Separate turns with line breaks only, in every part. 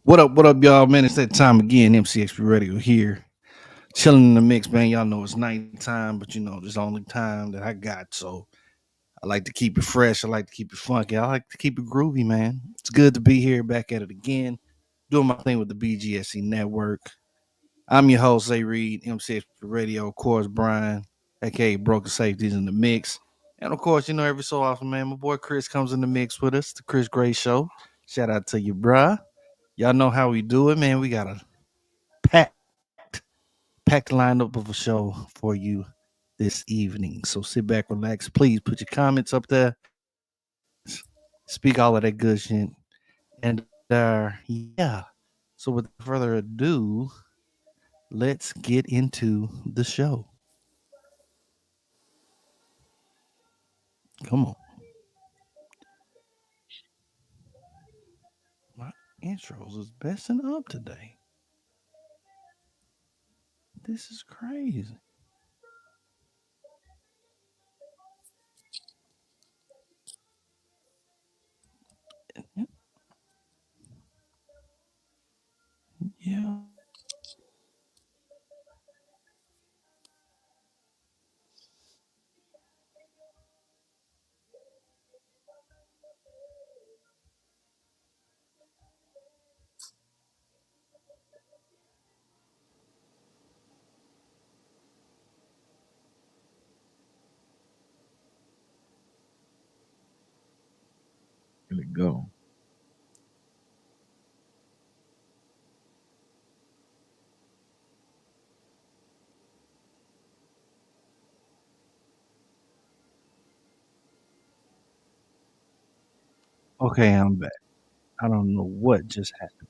What up, y'all, man? It's that time again. MCXPRadio here. Chilling in the mix, man. Y'all know it's nighttime, but this is the only time that I got. So I like to keep it fresh. I like to keep it funky. I like to keep it groovy, man. It's good to be here back at it again. Doing my thing with the BGSC network. I'm your host, A Reed, MCXPRadio, of course, Brian, aka Broken Safeties in the mix. And of course, every so often, man, my boy Chris comes in the mix with us, the Chris Gray Show. Shout out to you, bruh. Y'all know how we do it, man. We got a packed, packed lineup of a show for you this evening. So sit back, relax. Please put your comments up there. Speak all of that good shit. And yeah. So without further ado, let's get into the show. Come on. My intros is messing up today. This is crazy. Yeah.
Here we go.
Okay, I'm back. I don't know what just happened.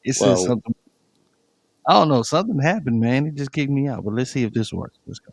It says
Well,
something. I don't know. Something happened, man. It just kicked me out. But let's see if this works. Let's go.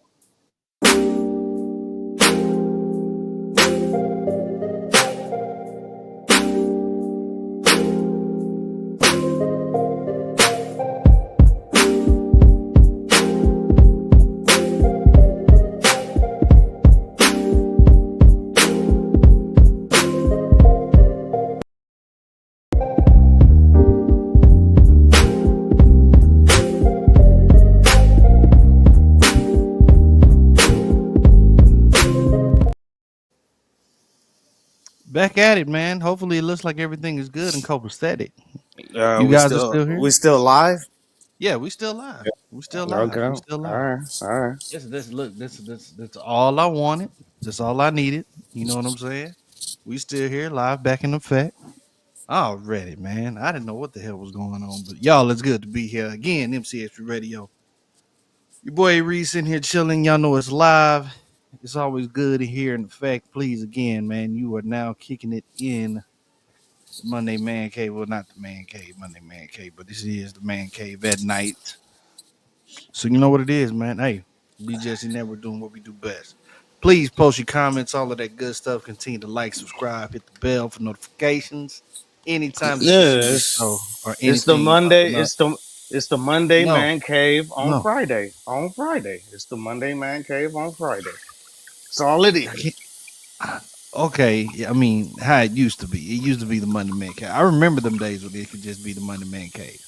Back at it, man. Hopefully, it looks like everything is good and copacetic. You
We
guys are
still
still here?
we still live.
Yeah, we still live. We still
Okay.
live. We
All
still live.
right. All right.
This look. That's all I wanted. That's all I needed. You know what I'm saying? We still here, live, back in effect. Already, man. I didn't know what the hell was going on, but y'all, it's good to be here again. MCH Radio. Your boy Reese in here chilling. Y'all know it's live. It's always good to hear in effect. Please, again, man, you are now kicking it in Monday Man Cave. Well, not the Man Cave, Monday Man Cave, but this is the Man Cave at night. So you know what it is, man. Hey, BJC Network doing what we do best. Please post your comments, all of that good stuff. Continue to like, subscribe, hit the bell for notifications. Anytime that you see this show or
It's the
anything
Monday.
popping up.
It's the Monday
No,
Man Cave on
no.
Friday. On Friday. It's the Monday Man Cave on Friday. That's all it
I
is.
can't, okay, yeah, I mean, how it used to be. It used to be the Monday Man Cave. I remember them days when it could just be the Monday Man Cave.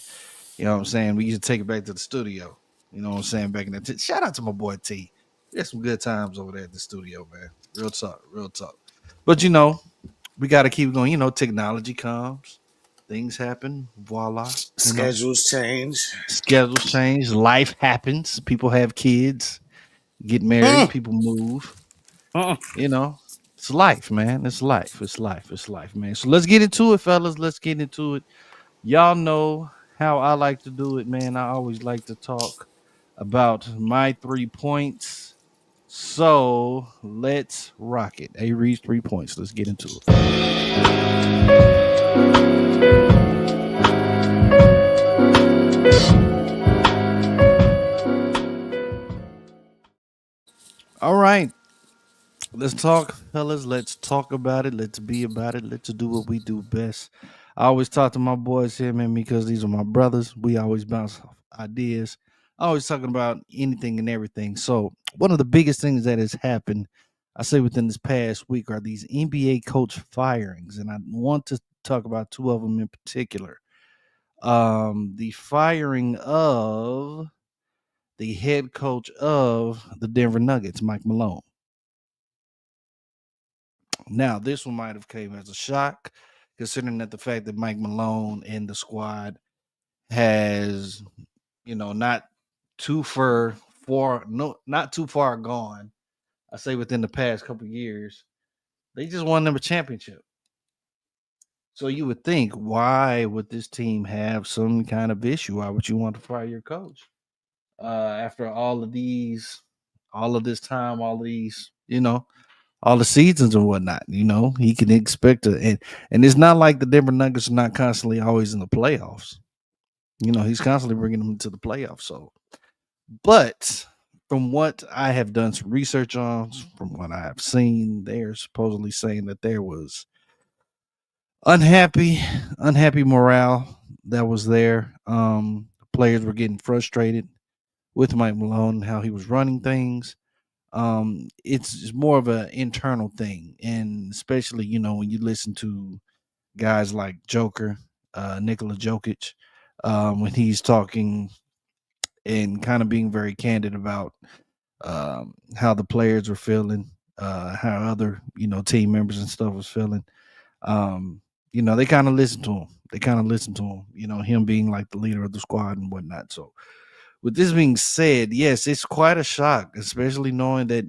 You know what I'm saying? We used to take it back to the studio. You know what I'm saying? Back in that shout out to my boy T. We had some good times over there at the studio, man. Real talk, real talk. But we got to keep going. Technology comes, things happen. Voila.
Schedules change.
Schedules change. Life happens. People have kids, get married.
Mm,
People move.
mm.
You know, it's life, man. It's life. It's life. It's life, man. So let's get into it, fellas. Let's get into it. Y'all know how I like to do it, man. I always like to talk about my 3 points. So let's rock it. A Reed's 3 points. Let's get into it. All right. Let's talk, fellas. Let's talk about it. Let's be about it. Let's do what we do best. I always talk to my boys here, man, because these are my brothers. We always bounce off ideas. Always talking about anything and everything. So, one of the biggest things that has happened I say within this past week, are these NBA coach firings, and I want to talk about two of them in particular. The firing of the head coach of the Denver Nuggets, Mike Malone. Now, this one might have came as a shock, considering that the fact that Mike Malone and the squad has, not not too far gone. I say within the past couple years, they just won them a championship. So you would think, why would this team have some kind of issue? Why would you want to fire your coach after all of this time, all of these, all the seasons and whatnot? He can expect to, and it's not like the Denver Nuggets are not constantly always in the playoffs. He's constantly bringing them to the playoffs. So, but from what I have done some research on, from what I have seen, they're supposedly saying that there was unhappy unhappy morale that was there. Players were getting frustrated with Mike Malone and how he was running things. It's more of an internal thing, and especially when you listen to guys like Joker, Nikola Jokic, when he's talking and kind of being very candid about how the players were feeling, how other team members and stuff was feeling. um, they kind of listen to him. They kind of listen to him, him being like the leader of the squad and whatnot. So, with this being said, yes, it's quite a shock, especially knowing that,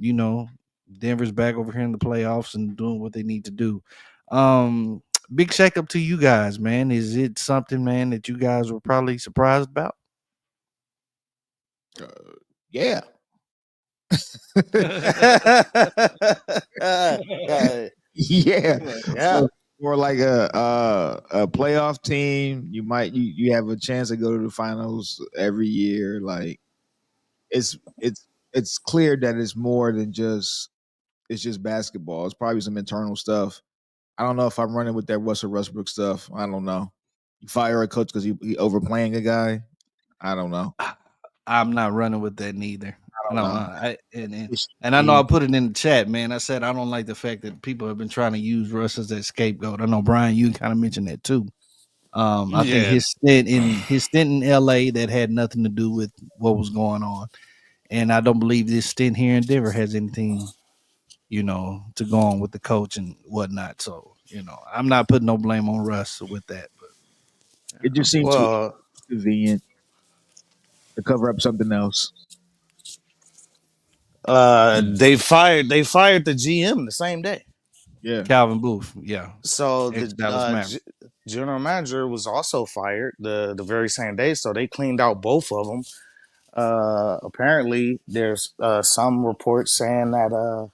Denver's back over here in the playoffs and doing what they need to do. Um, Big shakeup to you guys, man. Is it something, man, that you guys were probably surprised about?
Uh, yeah.
Yeah.
Yeah.
Yeah.
For, for like a playoff team, you have a chance to go to the finals every year. Like it's it's it's clear that it's more than just basketball. It's probably some internal stuff. I don't know if I'm running with that Russell Westbrook stuff. I don't know. You fire a coach because he overplaying a guy. I don't know.
I'm not running with that neither.
I
I
don't
don't.
know. It should
And I know I
be
put it in the chat, man. I said I don't like the fact that people have been trying to use Russ as that scapegoat. I know Brian, you kind of mentioned that too. I think
Yeah.
his stint in L.A. that had nothing to do with what was going on, and I don't believe this stint here in Denver has anything, to go on with the coach and whatnot. So, I'm not putting no blame on Russ with that. But
it just seems too
Well,
convenient to cover up something else.
they fired the GM the same day.
Yeah.
Calvin Booth, yeah,
So
ex
the
Dallas Maverick.
general manager was also fired the very same day. So they cleaned out both of them. Apparently, there's some reports saying that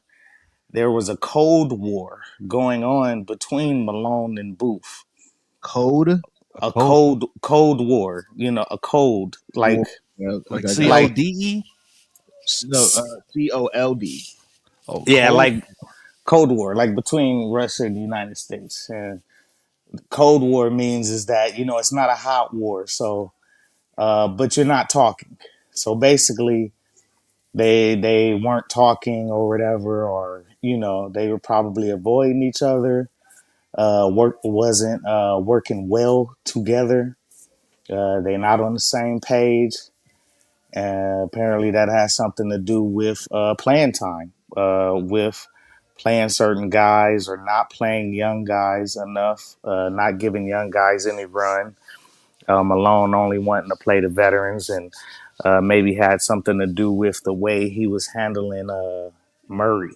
there was a cold war going on between Malone and Booth.
Code
A
A
cold
cold war. A cold
war.
like
Yeah,
like
like
CODE.
No, COLD.
Oh,
yeah,
cold.
like Cold War, like between Russia and the United States. And Cold War means is that it's not a hot war, so but you're not talking. So basically, they weren't talking or whatever, or they were probably avoiding each other. Work wasn't working well together. They're not on the same page. Apparently, that has something to do with playing time, with playing certain guys or not playing young guys enough, not giving young guys any run. Malone only wanting to play the veterans, and maybe had something to do with the way he was handling Murray.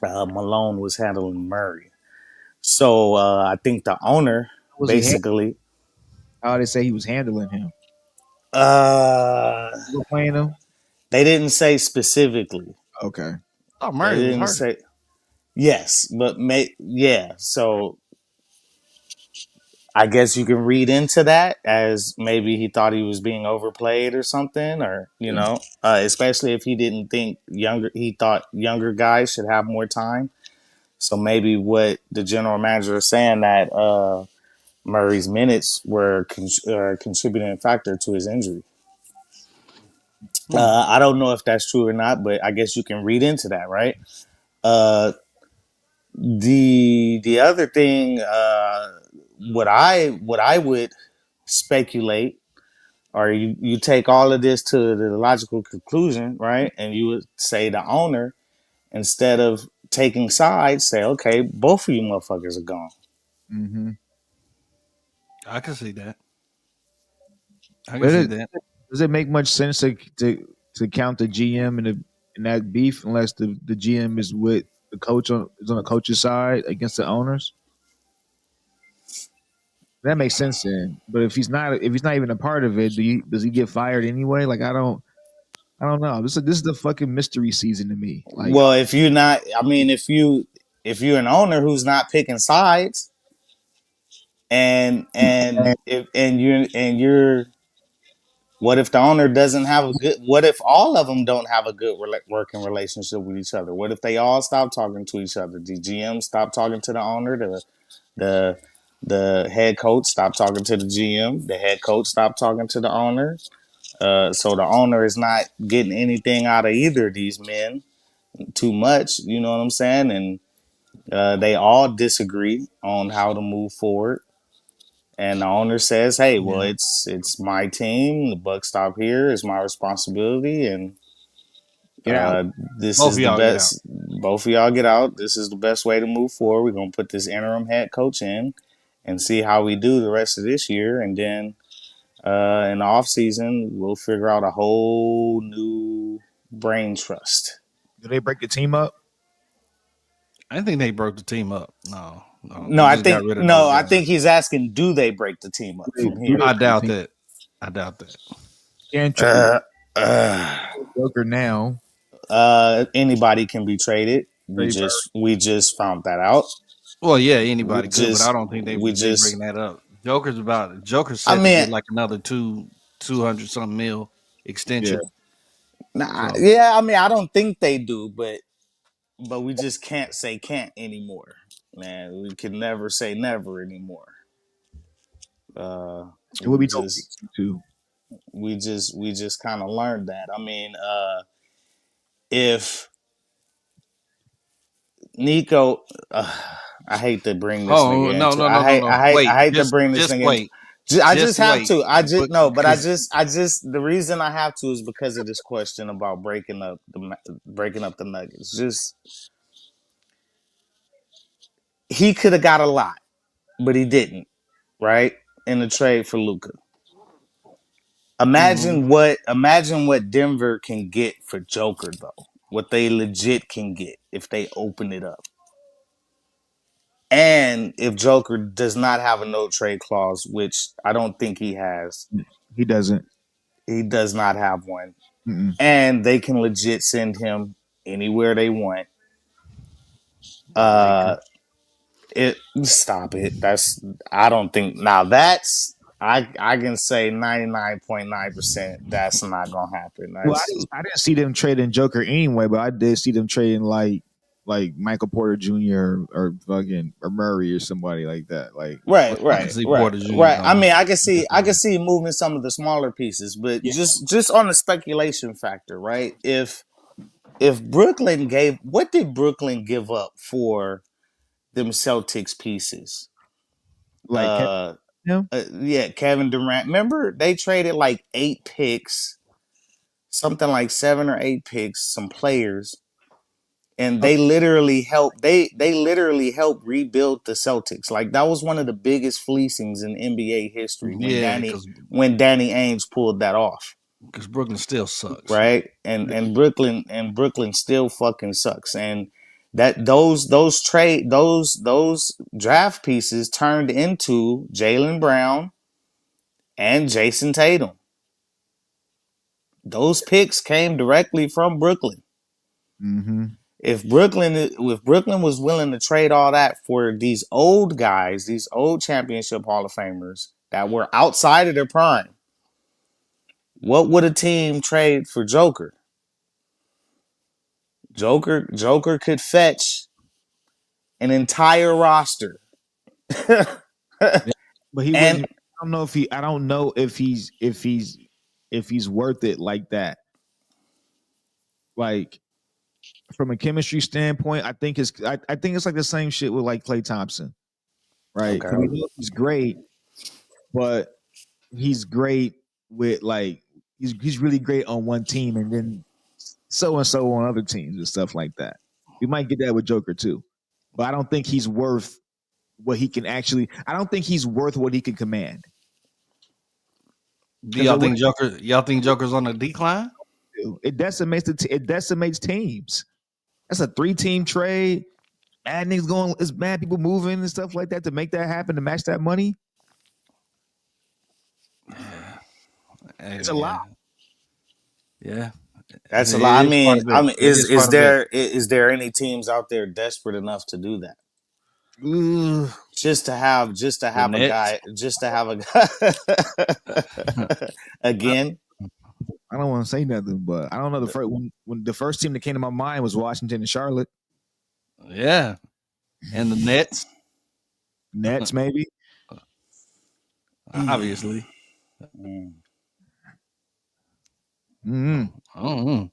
Malone was handling Murray. So I think the owner
Was he?
basically,
How they say he was handling him?
uh,
Overplaying him.
they didn't say specifically.
Okay.
Oh,
They
Murray was
didn't
hurt.
say yes, but yeah. So I guess you can read into that as maybe he thought he was being overplayed or something, or
Yeah.
especially if he didn't think he thought younger guys should have more time. So maybe what the general manager is saying that Murray's minutes were a contributing factor to his injury. I don't know if that's true or not, but I guess you can read into that, right? Uh, the other thing, what I would speculate, or you take all of this to the logical conclusion, right? And you would say the owner, instead of taking sides, say, okay, both of you motherfuckers are gone.
Mm-hmm.
I can see that. I can
But
see that.
does it make much sense to count the GM in that beef unless the GM is with the coach is on the coach's side against the owners? That makes sense then. But if he's not even a part of it, does he get fired anyway? Like I don't know. This is the fucking mystery season to me. Like
Well, if you're not, I mean, if you're an owner who's not picking sides, and if and you're what if the owner doesn't have a good, what if all of them don't have a good working relationship with each other? What if they all stop talking to each other? The GM stop talking to the owner, the the head coach stop talking to the GM, the head coach stop talking to the owner. So the owner is not getting anything out of either of these men too much, you know what I'm saying? And they all disagree on how to move forward. And the owner says, "Hey, well,
Yeah.
it's my team. The buck stop here. It's my responsibility, and
get out.
uh, this
Both of
is the
y'all get out.
best. Both of y'all get out. This is the best way to move forward. We're gonna put this interim head coach in, and see how we do the rest of this year, and then in the off season, we'll figure out a whole new brain trust."
Do they break the team up?
I think they broke the team up. No, no,
No,
they
I
just got
think
rid of
no,
those
I
guys.
think he's asking, do they break the team up from
Do they
here?
I
break the
doubt
team?
that. I doubt that.
Can't trade
Uh, uh,
Joker now.
anybody can be traded. We
Trade
just we just found that out.
Well, yeah,
We
anybody could, but I
just
don't think
we
they
just
breaking that up. Joker's
I
set to
mean,
get like another 200 something mil
Yeah.
extension.
nah,
So
yeah, I mean, I don't think they do, but we just can't say can't anymore. Man, we can never say never anymore. Uh,
It would
we
be no
just
reason to.
we just kind of learned that. I mean, if Nico, I hate to bring this
oh
nigga
no
into.
no no
I
no
hate.
no.
I hate. I
Wait,
hate to bring this
just
nigga into.
wait.
I just
Just
have
wait.
to. I just no, but I
Because
just. I just. The reason I have to is because of this question about breaking up the Nuggets. Just he could have got a lot, but he didn't. Right in the trade for Luka.
mhm.
Imagine what Denver can get for Joker though. What they legit can get if they open it up. And if Joker does not have a no trade clause, which I don't think he has,
He doesn't.
he does not have one.
Mm-mm.
And they can legit send him anywhere they want.
The
Uh
Lakers.
it stop it. That's I don't think now that's I can say 99.9% that's not gonna happen.
Well,
That's
I didn't see them trading Joker anyway, but I did see them trading like Michael Porter Jr. or fucking or Murray or somebody like that. Like
right,
what?
I can
right,
see
right,
Porter Jr.
right. I
going.
mean, I can
I can
see
see
I can
that.
see moving some of the smaller pieces, but
Yeah,
just on the speculation factor, right? If Brooklyn gave, what did Brooklyn give up for them Celtics pieces?
like Kevin, him.
Yeah, Kevin Durant. Remember they traded like 8 picks, something like 7 or 8 picks, some players, and
Oh,
they literally helped rebuild the Celtics. Like that was one of the biggest fleecings in NBA history when
Yeah,
Danny Ainge pulled that off.
because Brooklyn still sucks.
Right? And Brooklyn still fucking sucks. And that those draft pieces turned into Jaylen Brown and Jason Tatum. Those picks came directly from Brooklyn.
mm-hmm.
If Brooklyn was willing to trade all that for these old guys, these old championship Hall of Famers that were outside of their prime, what would a team trade for Joker? Joker could fetch an entire roster.
Yeah. But he
And
wouldn't. I don't know if he. I don't know if he's worth it like that. like from a chemistry standpoint, I think it's like the same shit with like Klay Thompson, right?
Okay.
Because we know he's great, but he's great with like he's really great on one team, and then so and so on other teams and stuff like that. We might get that with Joker too, but I don't think he's worth what he can actually. I don't think he's worth what he can command.
Do y'all think Joker? Y'all think Joker's on a decline?
It decimates teams. That's a 3-team trade. Mad niggas going. It's mad people moving and stuff like that to make that happen to match that money. It's a lot.
Yeah,
That's a lot. I mean, is there any teams out there desperate enough to do that?
Ooh,
Just to have a guy, again.
I don't want to say nothing, but I don't know the first when the first team that came to my mind was Washington and Charlotte.
Yeah, and the
Nets maybe.
Obviously.
Mm-hmm.
I don't know.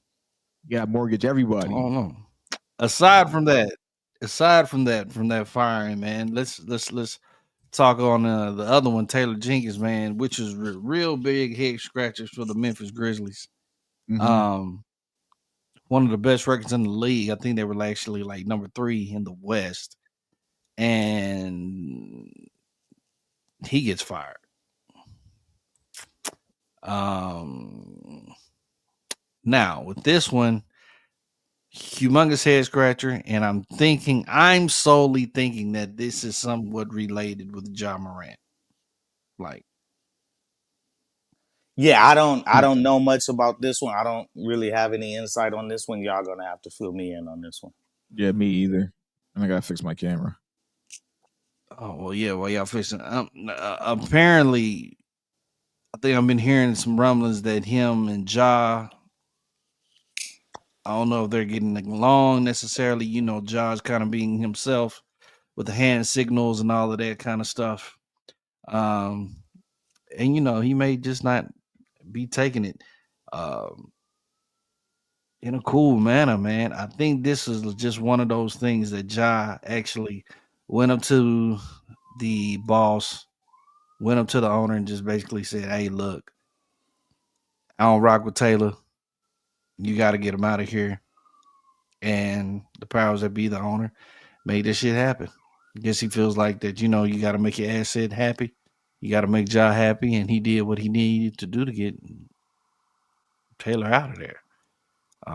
You got to mortgage everybody.
I don't know. Aside from that firing, man, let's talk on the other one, Taylor Jenkins, man, which is real big head scratchers for the Memphis Grizzlies.
Mm-hmm.
One of the best records in the league. I think they were actually like number 3 in the West, and he gets fired. Now with this one, humongous head scratcher, and I'm solely thinking that this is somewhat related with Ja Morant. Like,
yeah, I don't know much about this one. I don't really have any insight on this one. Y'all gonna have to fill me in on this one.
Yeah, me either. And I gotta fix my camera.
oh well, yeah, well y'all fixing. Apparently, I think I've been hearing some rumblings that him and Ja. I don't know if they're getting along necessarily. You know, Ja's kind of being himself with the hand signals and all of that kind of stuff. And you know, he may just not be taking it in a cool manner, man. I think this is just one of those things that Ja actually went up to the boss, went up to the owner, and just basically said, "Hey, look, I don't rock with Taylor. You got to get him out of here." And the powers that be, the owner, made this shit happen. I guess he feels like that, you know, you got to make your asset happy. You got to make Ja happy. And he did what he needed to do to get Taylor out of there. I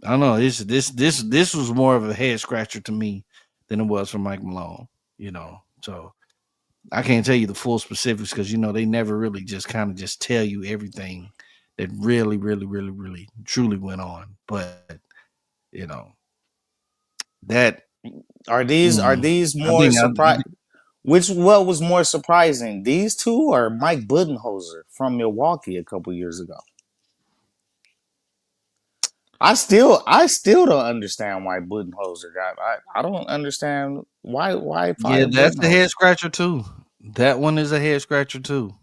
don't know. This was more of a head scratcher to me than it was for Mike Malone, you know. So I can't tell you the full specifics because, you know, they never really just kind of just tell you everything that really, really, really, really, truly went on. But, you know, that
Are these more surprising? What was more surprising, these two or Mike Budenholzer from Milwaukee a couple years ago? I still don't understand why Budenholzer got. I don't understand why
yeah,
fire
that's the head
Budenholzer.
scratcher too. That one is a head scratcher too.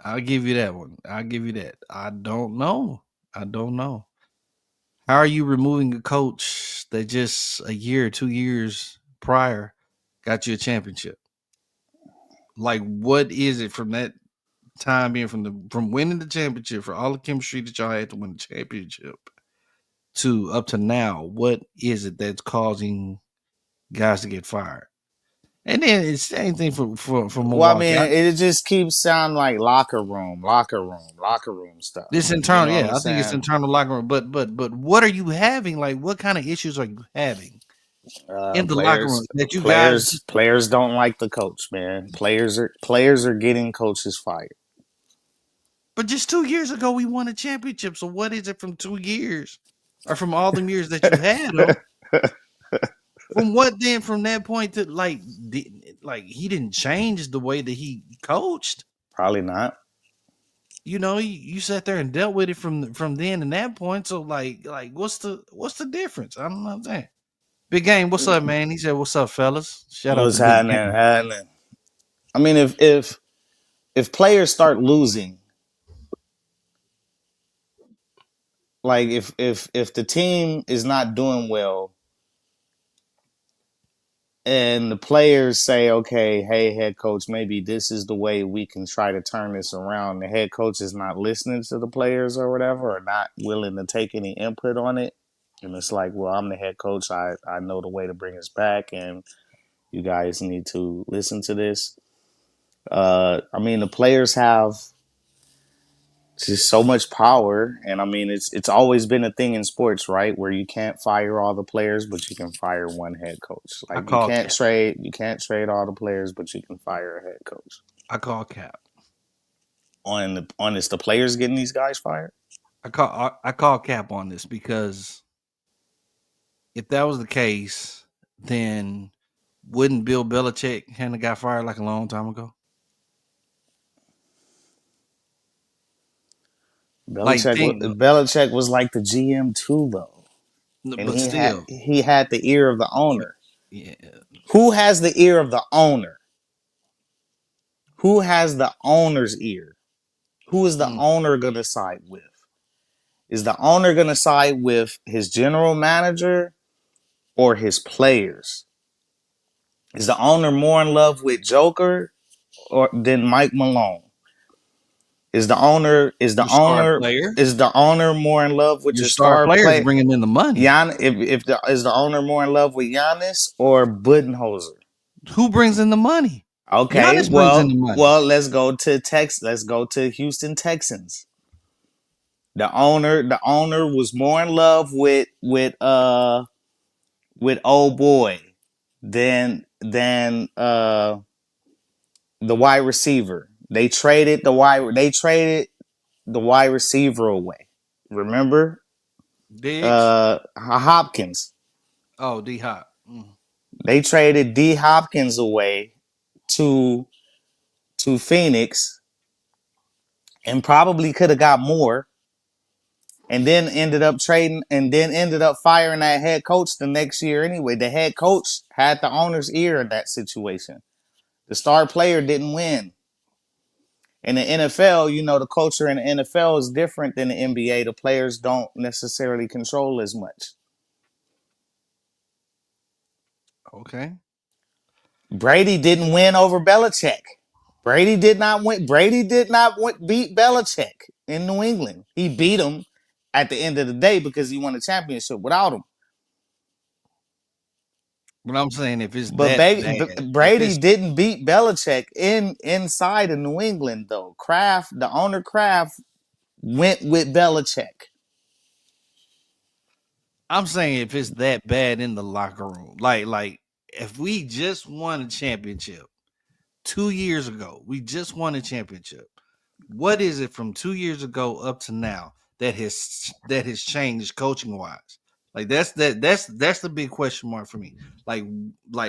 I'll give you that one. I'll give you that. I don't know. I don't know. How are you removing a coach that just a year, 2 years prior got you a championship? Like, what is it from that time being from winning the championship for all the chemistry that y'all had to win the championship to up to now? What is it that's causing guys to get fired? And then it's the same thing for
Well, I
Milwaukee.
mean, it just keeps sounding like locker room stuff.
This
You
internal,
know what I'm
yeah, I think it's
saying?
internal locker room. But what are you having? Like, what kind of issues are you having in the locker room that you guys?
Players don't like the coach, man. Players are getting coaches fired.
But just 2 years ago, we won a championship. So what is it from 2 years, or from all the years that you had them? From what then? From that point to like he didn't change the way that he coached.
Probably not.
You know, you sat there and dealt with it from then and that point. So like what's the difference? I don't know what I'm saying. Big Game, what's up, man? He said, "What's up, fellas?" Shout out
What's
to Big Game.
happening? I mean, if players start losing, like if the team is not doing well and the players say, okay, hey, head coach, maybe this is the way we can try to turn this around. The head coach is not listening to the players or whatever, or not willing to take any input on it. And it's like, well, I'm the head coach. I know the way to bring us back, and you guys need to listen to this. I mean, the players have just so much power, and I mean, it's always been a thing in sports, right? Where you can't fire all the players, but you can fire one head coach.
I
Like
call cap.
you can't trade all the players, but you can fire a head coach.
I call cap.
On is the players getting these guys fired?
I call cap on this because if that was the case, then wouldn't Bill Belichick had got fired like a long time ago? Like think,
Belichick was like the GM too, though, and
but still,
he had the ear of the owner.
yeah.
Who has the ear of the owner? Who has the owner's ear? Who is the owner going to side with? Is the owner going to side with his general manager or his players? Is the owner more in love with Joker or than Mike Malone? Is the owner
Your star player,
more in love with
your
your
star
star
players
player?
bringing in the money.
Is the owner more in love with Giannis or Budenholzer?
Who brings in the money?
Okay,
Giannis brings in the money.
let's go to Let's go to Houston Texans. The owner was more in love with old boy than the wide receiver. They traded the wide receiver away. Remember?
Diggs.
Hopkins.
Oh, D Hop.
They traded D Hopkins away to Phoenix and probably could have got more, and then ended up firing that head coach the next year anyway. The head coach had the owner's ear in that situation. The star player didn't win. In the NFL, the culture in the NFL is different than the NBA. The players don't necessarily control as much.
Okay.
Brady didn't win over Belichick. Brady did not win. Brady did not beat Belichick in New England. He beat him at the end of the day because he won a championship without him.
But I'm saying if it's
But
that bad, if
Brady
it's
didn't beat Belichick inside of New England though. The owner Kraft, went with Belichick.
I'm saying if it's that bad in the locker room, like if we just won a championship 2 years ago, we just won a championship. What is it from 2 years ago up to now that has changed coaching wise? Like that's the big question mark for me. Like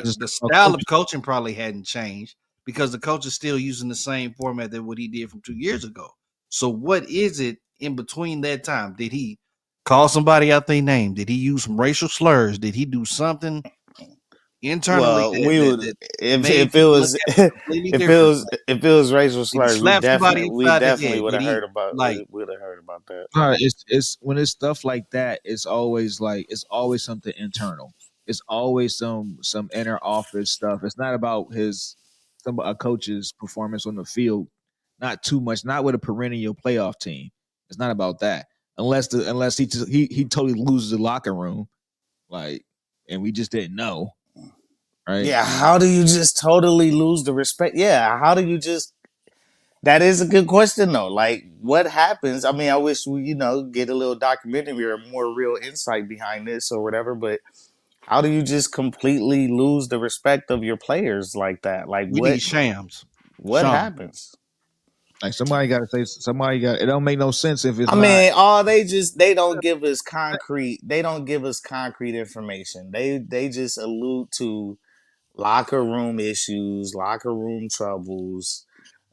Just
the
a
style
coach.
of coaching probably hadn't changed because the coach is still using the same format that what he did from 2 years ago. So what is it in between that time? Did he call somebody out their name? Did he use some racial slurs? Did he do something internally
Well,
that,
we
that,
would
that
if
made
it
people look
was
at him completely different?
if it was racial
Did he
slurs,
slap somebody
we
upside the
definitely
head?
would
Did
have
he
heard about
like?
that.
No, it's when it's stuff like that. It's always it's always something internal. It's always some inner office stuff. It's not about a coach's performance on the field. Not too much. Not with a perennial playoff team. It's not about that. Unless he totally loses the locker room, and we just didn't know, right?
Yeah, how do you just totally lose the respect? Yeah, how do you just? That is a good question though. Like, what happens? I mean, I wish we, get a little documentary or more real insight behind this or whatever. But how do you just completely lose the respect of your players like that? Like,
We need Shams.
what
Sean.
happens?
Like somebody got to say somebody got. It don't make no sense if it's
I
not.
mean, they don't give us concrete information. They just allude to locker room issues, locker room troubles.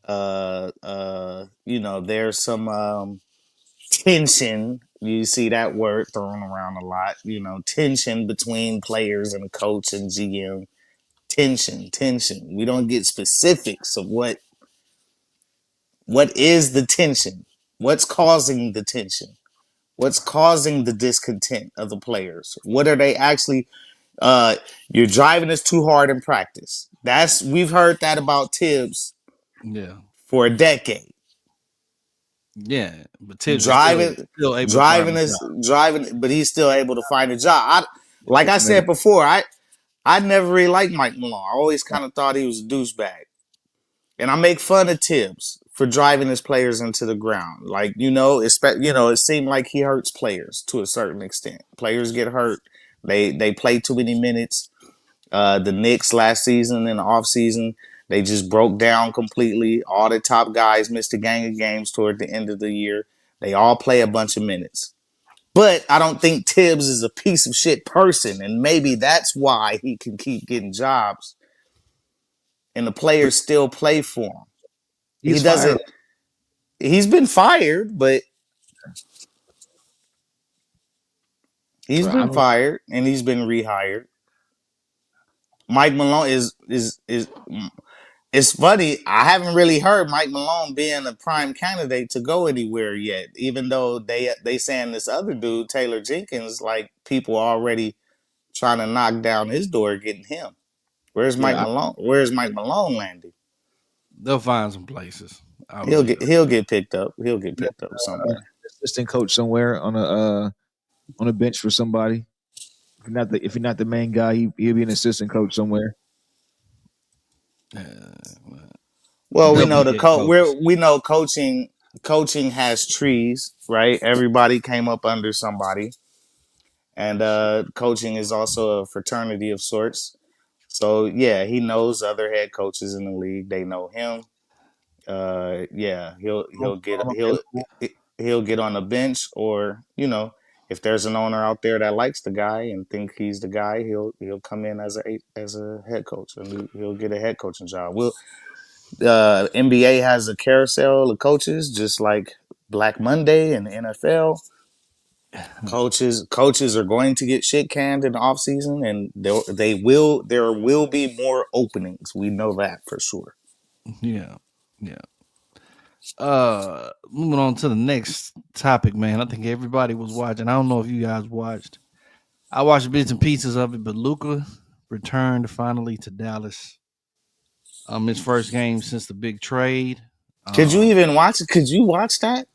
There's some tension. You see that word thrown around a lot. Tension between players and coach and GM. Tension. We don't get specifics of what is the tension. What's causing the tension? What's causing the discontent of the players? What are they actually? You're driving us too hard in practice. We've heard that about Tibbs
Yeah.
for a decade.
Yeah. But Tibbs is
Driving,
still able to find
driving
a
us,
job.
driving, but he's still able to find a job. Like I
Man,
said before, I never really liked Mike Malone. I always kind of thought he was a douchebag. And I make fun of Tibbs for driving his players into the ground. Like, it seemed like he hurts players to a certain extent. Players get hurt. They play too many minutes. The Knicks last season in the offseason, they just broke down completely. All the top guys missed a gang of games toward the end of the year. They all play a bunch of minutes. But I don't think Tibbs is a piece of shit person, and maybe that's why he can keep getting jobs and the players still play for him. He
he's fired.
doesn't. He's been fired, but he's
I
been
mean,
fired and he's been rehired. Mike Malone is. It's funny. I haven't really heard Mike Malone being a prime candidate to go anywhere yet. Even though they saying this other dude Taylor Jenkins, like people already trying to knock down his door, getting him. Where's Mike
yeah,
Malone? Where's Mike Malone landing?
They'll find some places. I
He'll
believe
get
it.
he'll get picked up. He'll get
yeah,
picked up somewhere.
assistant coach somewhere on a bench for somebody. If you're not the main guy, he'll be an assistant coach somewhere.
Well, we
They'll
know
be head coaches.
we know coaching has trees, right? Everybody came up under somebody, and coaching is also a fraternity of sorts. So yeah, he knows other head coaches in the league. They know him. Yeah, he'll get on the bench, or if there's an owner out there that likes the guy and think he's the guy, he'll come in as a head coach, and he'll get a head coaching job. NBA has a carousel of coaches, just like Black Monday in the NFL. Coaches are going to get shit canned in the off season, and there will be more openings. We know that for sure.
Yeah. Yeah. Moving on to the next topic, man. I think everybody was watching. I don't know if you guys watched. I watched bits and pieces of it, but Luka returned finally to Dallas. His first game since the big trade.
Could you
Um,
even watch it? Could you watch that?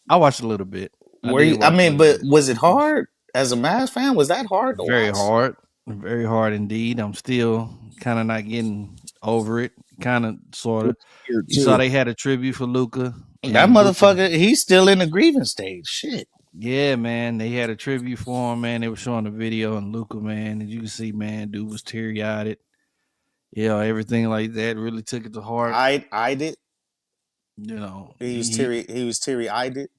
I watched a little bit. I
Were
did
you? I
watch a
mean,
little
but
bit.
was it hard as a Mavs fan? Was that hard to
Very
watch?
hard. Very hard indeed. I'm still kind of not getting over it. Kind of, sort of.
Here
You saw
too.
they had a tribute for Luca,
That
and Luca.
motherfucker, he's still in the grieving stage. Shit.
Yeah, man. They had a tribute for him, man. They were showing the video, and Luca, man, and you can see, man, dude was teary eyed. Yeah, everything like that really took it to heart.
I did.
You know,
He was teary. He was teary eyed. It.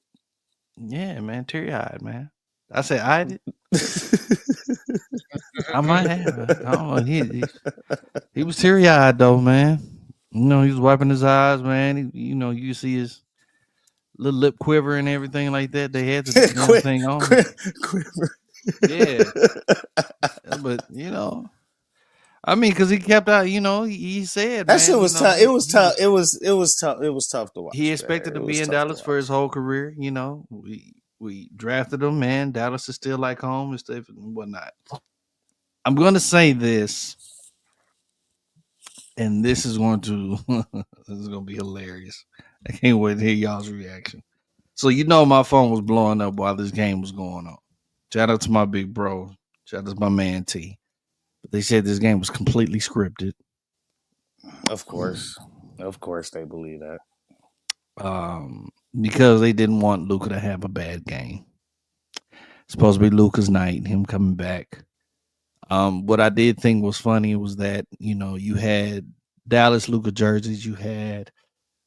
yeah, man, teary eyed, man. I said I did. I might have. I don't know. He was teary eyed though, man. He was wiping his eyes, man. You see his little lip quiver and everything like that. They had the damn
Quit,
thing on.
quiver.
Yeah, but I mean, because he kept out. He said,
That shit
man,
was tough. It was tough. It was tough. It was tough to
he
watch. Man.
expected to
It
be
was
in
tough to
Dallas for
watch.
his whole career. We drafted him, man. Dallas is still like home and stuff and whatnot. I'm going to say this, and this is going to this is going to be hilarious. I can't wait to hear y'all's reaction. So my phone was blowing up while this game was going on. Shout out to my big bro. Shout out to my man T. But they said this game was completely scripted.
Of course, they believe that.
Because they didn't want Luca to have a bad game. It's supposed to be Luca's night, him coming back. What I did think was funny was that you had Dallas Luca jerseys, you had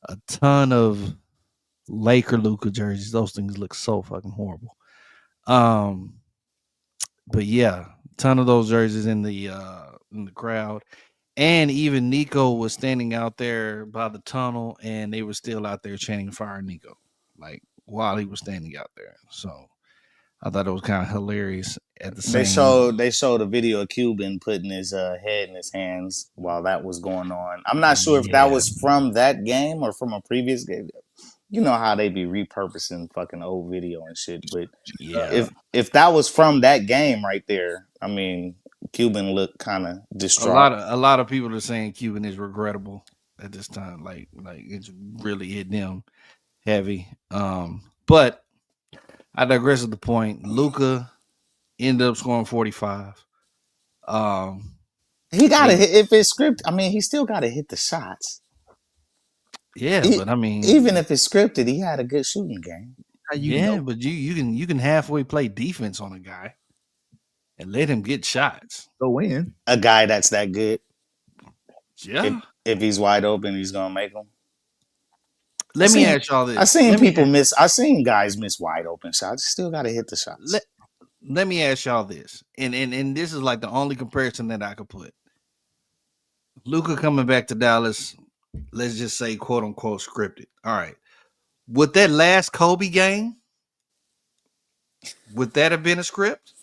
a ton of Laker Luca jerseys. Those things look so fucking horrible. But yeah, ton of those jerseys in the crowd. And even Nico was standing out there by the tunnel, and they were still out there chanting "Fire Nico," like while he was standing out there. So I thought it was kind of hilarious. At the same,
They showed a video of Cuban putting his head in his hands while that was going on. I'm not sure if that
yeah,
was from that game or from a previous game. you know how they be repurposing fucking old video and shit. But
Yeah.
if that was from that game right there, I mean, Cuban looked kind of distraught.
A lot of people are saying Cuban is regrettable at this time. Like it's really hit them heavy. But I digress at the point. Luka ended up scoring 45.
He got to
And
hit if it's scripted. I mean, he still got to hit the shots.
yeah, but I mean,
Even if it's scripted, he had a good shooting game.
yeah, but you can halfway play defense on a guy and let him get shots.
Go in.
A guy that's that good.
Yeah.
If he's wide open, he's gonna make them.
Let me ask y'all this.
I seen guys miss wide open shots. Still got to hit the shots.
Let me ask y'all this, and this is like the only comparison that I could put. Luka coming back to Dallas, let's just say quote unquote scripted. All right. Would that last Kobe game, would that have been a script?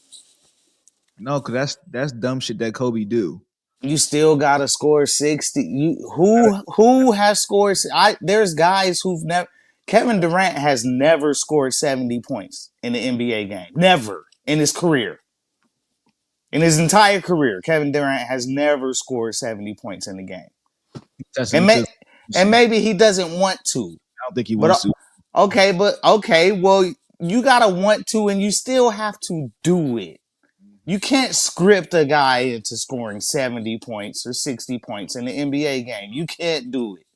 No, because that's dumb shit that Kobe do.
You still gotta score 60. Who has scored? There's guys who've never. Kevin Durant has never scored 70 points in the NBA game. Never in his career. In his entire career, Kevin Durant has never scored 70 points in the game. And maybe he doesn't want to.
I don't think he wants to.
Okay, well, you gotta want to, and you still have to do it. You can't script a guy into scoring 70 points or 60 points in the NBA game. You can't do it.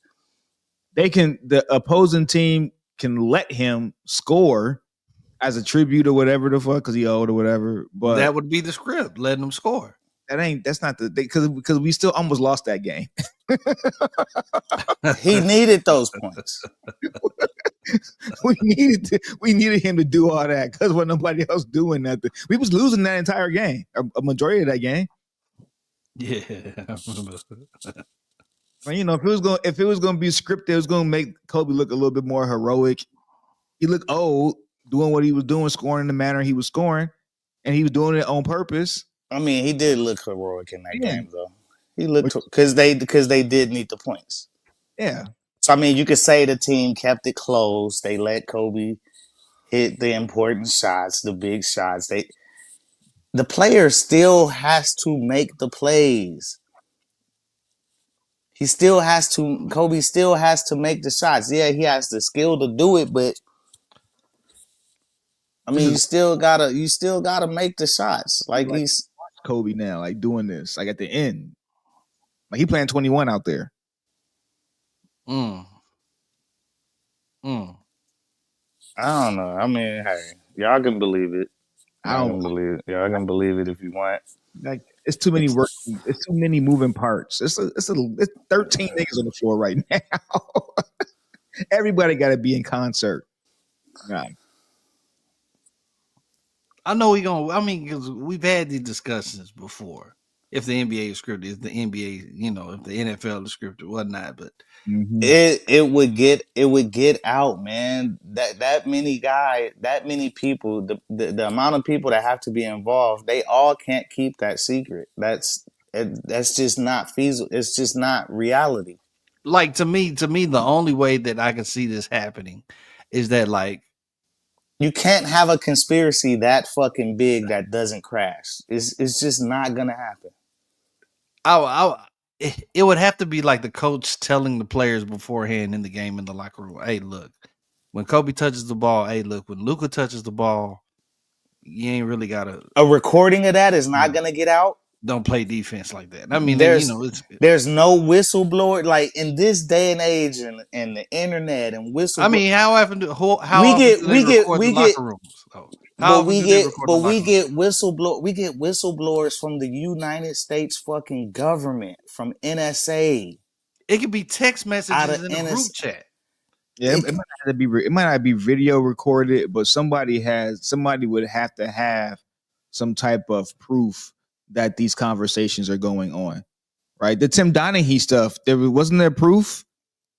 The opposing team can let him score as a tribute or whatever the fuck, because he owed or whatever. But
that would be the script, letting him score.
That's not because we still almost lost that game.
He needed those points.
we needed him to do all that because when nobody else doing nothing, we was losing that entire game, a majority of that game.
Yeah, I remember.
Well, you know, if it was gonna be scripted, it was gonna make Kobe look a little bit more heroic. He looked old doing what he was doing, scoring in the manner he was scoring, and he was doing it on purpose.
I mean, he did look heroic in that game, though. He looked because they did need the points.
Yeah.
So I mean, you could say the team kept it close. They let Kobe hit the important shots, the big shots. The player still has to make the plays. Kobe still has to make the shots. Yeah, he has the skill to do it, but I mean, you still gotta make the shots. Like he's
Kobe now, like doing this, like at the end, like he playing 21 out there.
I don't know. I mean, hey, y'all can believe it. Y'all can believe it if you want.
Like it's too many it's too many moving parts. It's 13 niggas on the floor right now. Everybody got to be in concert. Right.
I know because we've had these discussions before. If the NBA is scripted, if the NBA, if the NFL is scripted, whatnot, but
it would get out, man. That many people, the amount of people that have to be involved, they all can't keep that secret. That's just not feasible. It's just not reality.
Like to me, the only way that I can see this happening is that like
you can't have a conspiracy that fucking big that doesn't crash. It's just not gonna happen.
It would have to be like the coach telling the players beforehand in the game in the locker room, hey, look, when Kobe touches the ball, hey, look, when Luka touches the ball, you ain't really got
a recording of that is not gonna get out.
Don't play defense like that. I mean,
there's no whistleblower like in this day and age and the internet and whistle.
I mean, how often do we get
whistleblowers from the United States fucking government, from NSA.
It could be text messages in a group chat.
Yeah, it might not be video recorded, but somebody would have to have some type of proof that these conversations are going on, right? The Tim Donaghy stuff, wasn't there proof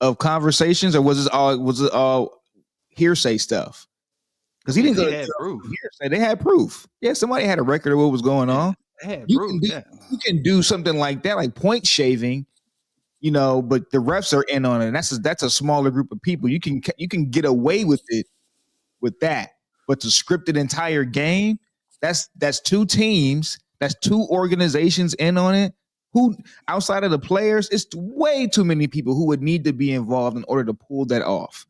of conversations, or was it all hearsay stuff? Because he didn't go to proof. Hearsay. They had proof. Yeah, somebody had a record of what was going on.
They had proof.
You can do something like that, like point shaving, but the refs are in on it. And that's a smaller group of people. You can get away with it with that, but to script an entire game, that's two teams, that's two organizations in on it. Who outside of the players, it's way too many people who would need to be involved in order to pull that off.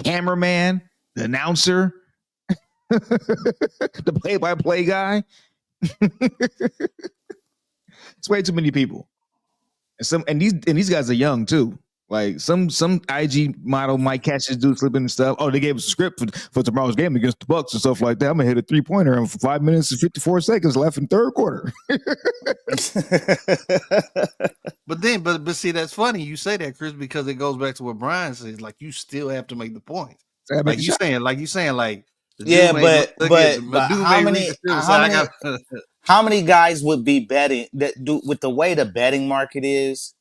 Cameraman, the announcer, the play-by-play guy. It's way too many people. And these guys are young too. Like some IG model might catch this dude slipping and stuff. Oh, they gave us a script for tomorrow's game against the Bucks and stuff like that. I'm gonna hit a 3-pointer in 5 minutes and 54 seconds left in third quarter.
But see, that's funny you say that, Chris, because it goes back to what Brian says. Like you still have to make the point. Like you saying,
yeah, but how many guys would be betting that do with the way the betting market is?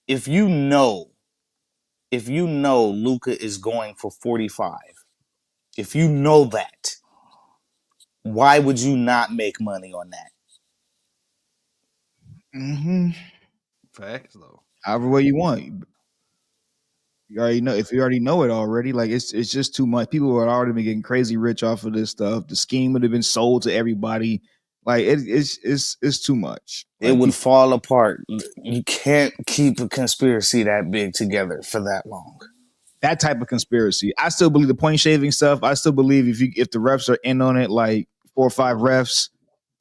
If you know Luka is going for 45, if you know that, why would you not make money on that?
Mm-hmm.
Facts though.
However way you want. You already know. If you already know it already, like it's just too much. People would already been getting crazy rich off of this stuff. The scheme would have been sold to everybody. Like it's too much.
It would fall apart. You can't keep a conspiracy that big together for that long.
That type of conspiracy. I still believe the point shaving stuff. I still believe if the refs are in on it, like 4 or 5 refs,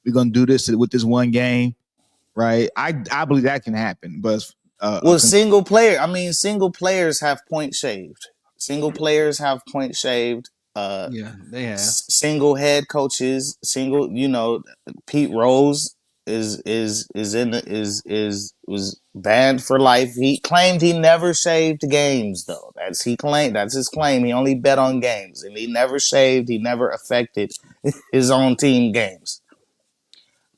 we're gonna do this with this one game, right? I believe that can happen, but
single players have point shaved. Single players have point shaved.
Yeah, they have
single head coaches. Pete Rose was banned for life. He claimed he never shaved games, though. That's his claim. He only bet on games, and he never shaved. He never affected his own team games.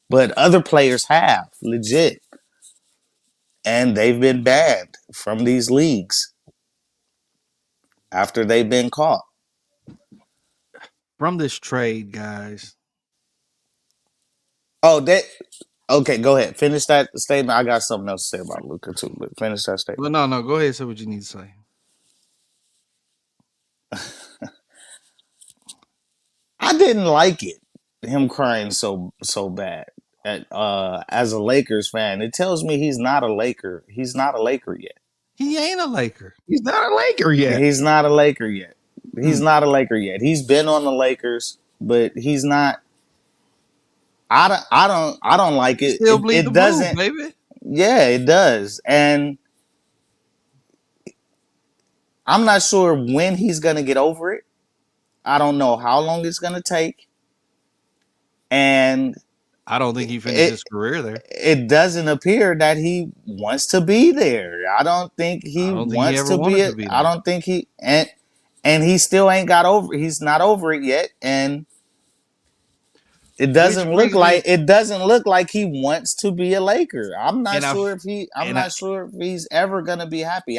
But other players have legit, and they've been banned from these leagues after they've been caught.
From this trade, guys.
Okay, go ahead. Finish that statement. I got something else to say about Luka too, but finish that statement.
Well, no, go ahead. Say what you need to say.
I didn't like it. Him crying so bad. As a Lakers fan, it tells me he's not a Laker. He's not a Laker yet.
He ain't a Laker.
He's not a Laker yet.
He's not a Laker yet. He's not a Laker yet. He's been on the Lakers, but he's not. I don't like it.
Still bleed
it
the
doesn't,
blue, baby.
Yeah, it does, and I'm not sure when he's gonna get over it. I don't know how long it's gonna take, and
I don't think he finished his career there.
It doesn't appear that he wants to be there. I don't think he wants to be it. I don't think he and he still ain't got over. He's not over it yet, and it doesn't look like he wants to be a Laker. I'm not sure if he's ever gonna be happy.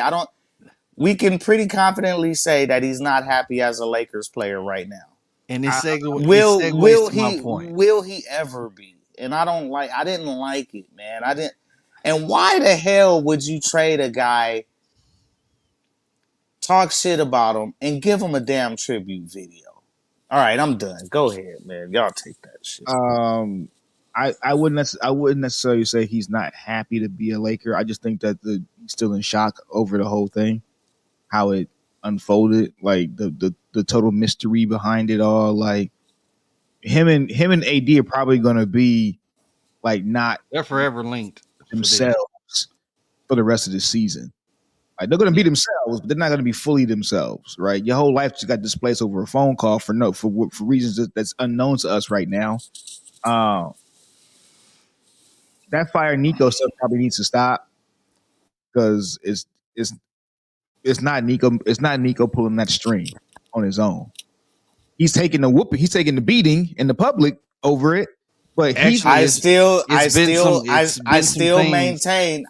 We can pretty confidently say that he's not happy as a Lakers player right now.
And it
will he ever be? And I didn't like it, man. And why the hell would you trade a guy, talk shit about him, and give him a damn tribute video? All right, I'm done. Go ahead, man. Y'all take that shit.
I wouldn't necessarily say he's not happy to be a Laker. I just think that he's still in shock over the whole thing, how it unfolded, like the total mystery behind it all. Like him and AD are probably going to be like
they're forever linked
themselves for the rest of the season. Like they're going to be themselves, but they're not going to be fully themselves, right? Your whole life just got displaced over a phone call for reasons that's unknown to us right now. That Fire Nico stuff probably needs to stop because it's not Nico. It's not Nico pulling that string on his own. He's taking the whooping. He's taking the beating in the public over it. But
I still maintain